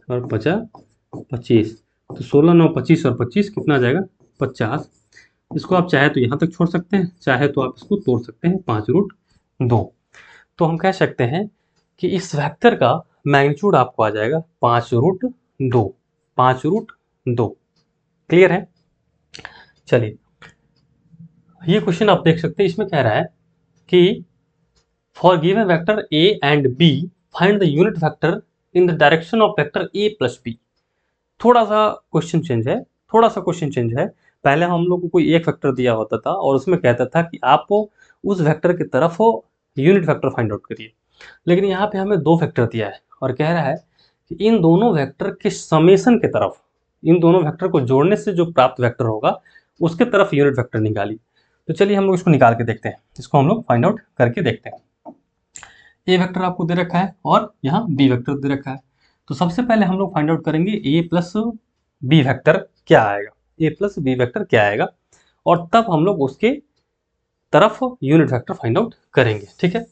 और 50 25। तो 16 9 25 और 25 कितना आ जाएगा 50। इसको आप चाहे तो यहाँ तक छोड़ सकते हैं, चाहे तो आप इसको तोड़ सकते हैं 5√2। तो हम कह सकते हैं कि इस वेक्टर का मैग्नीट्यूड आपको आ जाएगा 5√2, 5√2। क्लियर है। चलिए ये क्वेश्चन आप देख सकते हैं, इसमें कह रहा है कि for given vector a and b find the unit vector in the direction of vector a plus b। थोड़ा सा क्वेश्चन चेंज है, पहले हम लोग को कोई एक वेक्टर दिया होता था और उसमें कहता था कि आप उस वेक्टर की तरफ यूनिट वेक्टर फाइंड आउट करिए। लेकिन यहाँ पे हमें दो वेक्टर दिया है और कह रहा है कि इन दोनों वेक्टर के समेशन के तरफ, इन दोनों वेक्टर को जोड़ने से जो प्राप्त वेक्टर होगा उसके तरफ यूनिट वेक्टर निकालिए। तो चलिए हम लोग इसको निकाल के देखते हैं, इसको हम लोग फाइंड आउट करके देखते हैं। ए वेक्टर आपको दे रखा है और यहाँ बी वेक्टर दे रखा है। तो सबसे पहले हम लोग फाइंड आउट करेंगे ए प्लस बी वेक्टर क्या आएगा, ए प्लस बी वेक्टर क्या आएगा, और तब हम लोग उसके तरफ यूनिट वेक्टर फाइंड आउट करेंगे, ठीक है।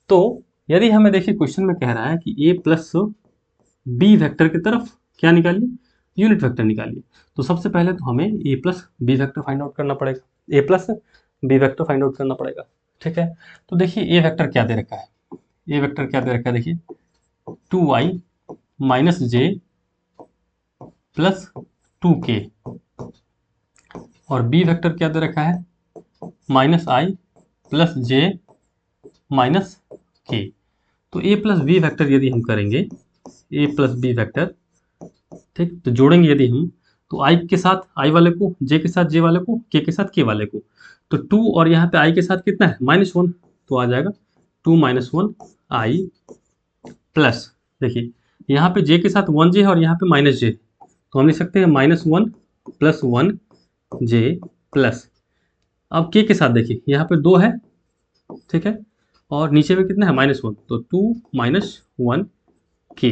तो यदि हमें देखिए क्वेश्चन में कह रहा है कि ए प्लस बी वेक्टर की तरफ क्या निकालिए, यूनिट वेक्टर निकालिए। तो सबसे पहले तो हमें A plus B vector find out करना पड़ेगा, A plus B vector find out करना पड़ेगा, ठीक है। तो देखिए ए वेक्टर क्या दे रखा है, ए वेक्टर क्या दे रखा है, देखिए 2y माइनस जे प्लस 2k, और बी वेक्टर क्या दे रखा है, माइनस आई प्लस जे माइनस के। तो ए प्लस बी वेक्टर यदि हम करेंगे, ए प्लस बी वेक्टर, ठीक, तो जोड़ेंगे यदि हम, तो आई के साथ आई वाले को, जे के साथ जे वाले को, के साथ के वाले को, तो 2 और यहाँ पे आई के साथ कितना है -1, तो आ जाएगा 2 - 1 आई प्लस, देखिए यहाँ पे जे के साथ 1j है और यहाँ पे -j, तो हम लिख सकते हैं -1 + 1 j प्लस, अब k के साथ देखिए यहाँ पे 2 है, ठीक है, और नीचे में कितना है -1, तो 2 - 1 k,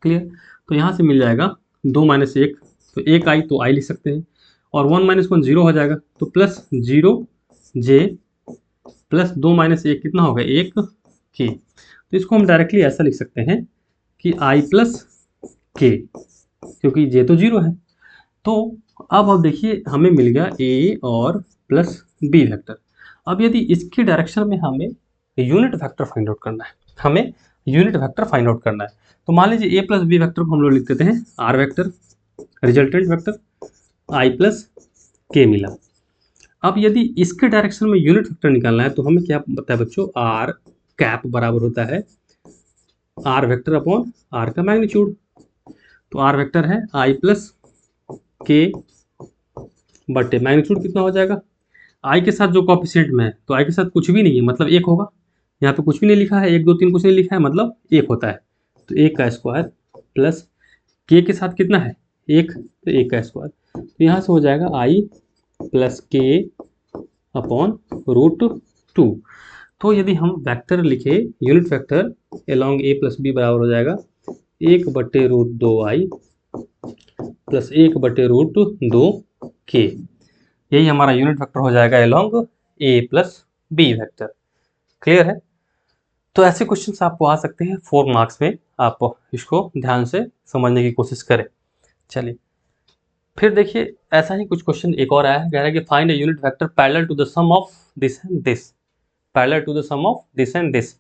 क्लियर। तो यहाँ से मिल जाएगा 2 - 1, तो 1 आई तो आई लिख सकते हैं, और 1 - 1 0 हो जाएगा, तो +0 j प्लस 2 - 1 कितना होगा 1 k। तो इसको हम डायरेक्टली ऐसा लिख सकते हैं कि i + k, क्योंकि j तो 0 है। तो अब देखिए हमें मिल गया a और प्लस b वेक्टर। अब यदि इसके डायरेक्शन में हमें यूनिट वेक्टर फाइंड आउट करना है, हमें यूनिट वेक्टर फाइंड आउट करना है, तो मान लीजिए a + b वेक्टर को हम लोग लिख देते हैं r vector, resultant vector i + k मिला। अब यदि इसके डायरेक्शन में यूनिट वेक्टर निकालना है तो हमें क्या पता है बच्चों, r कैप बराबर होता है r वेक्टर अपॉन r का मैग्नीट्यूड। तो r वेक्टर है i + k बटे मैग्नीट्यूड कितना हो जाएगा, i के साथ जो कोएफिशिएंट में है, तो i के साथ कुछ भी नहीं है मतलब 1 होगा, यहाँ पे कुछ भी नहीं लिखा है, 1 2 3 कुछ नहीं लिखा है, मतलब 1 होता है, तो 1 का स्क्वायर प्लस k के साथ कितना है 1, तो 1 का स्क्वायर, तो यहाँ से हो जाएगा i + k अपॉन √2। तो यदि हम वेक्टर लिखे unit vector along a + b बराबर हो जाएगा 1/√2i प्लस 1/√2k, यही हमारा यूनिट वेक्टर हो जाएगा along a + b vector. Clear है। तो ऐसे क्वेश्चंस आपको आ सकते हैं 4 मार्क्स में, आप इसको ध्यान से समझने की कोशिश करें। चलिए फिर देखिए ऐसा ही कुछ क्वेश्चन एक और आया है, कह रहा है कि find a unit vector parallel to the sum of this and this, parallel to the sum of this and this.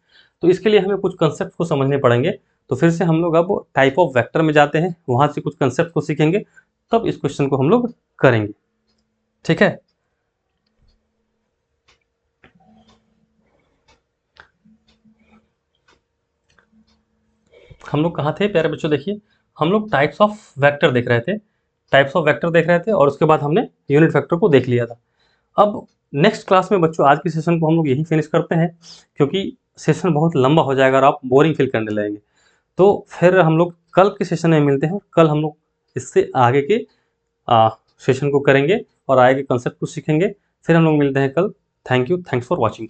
तो इसके लिए हमें कुछ कंसेप्ट को समझने पड़ेंगे, तो फिर से हम लोग अब टाइप ऑफ वेक्टर में जाते हैं, वहां से कुछ कंसेप्ट को सीखेंगे, तब इस क्वेश्चन को हम लोग करेंगे, ठीक है। हम लोग कहाँ थे प्यारे बच्चों, देखिए हम लोग टाइप्स ऑफ वेक्टर देख रहे थे, टाइप्स ऑफ वेक्टर देख रहे थे, और उसके बाद हमने यूनिट वेक्टर को देख लिया था। अब नेक्स्ट क्लास में बच्चों आज के सेशन को हम लोग यही फिनिश करते हैं, क्योंकि सेशन बहुत लंबा हो जाएगा और आप बोरिंग फील करने लगेंगे। तो फिर हम लोग कल के सेशन में मिलते हैं, कल हम लोग इससे आगे के सेशन को करेंगे और आगे के कंसेप्ट को सीखेंगे। फिर हम लोग मिलते हैं कल। Thank you, thanks for watching.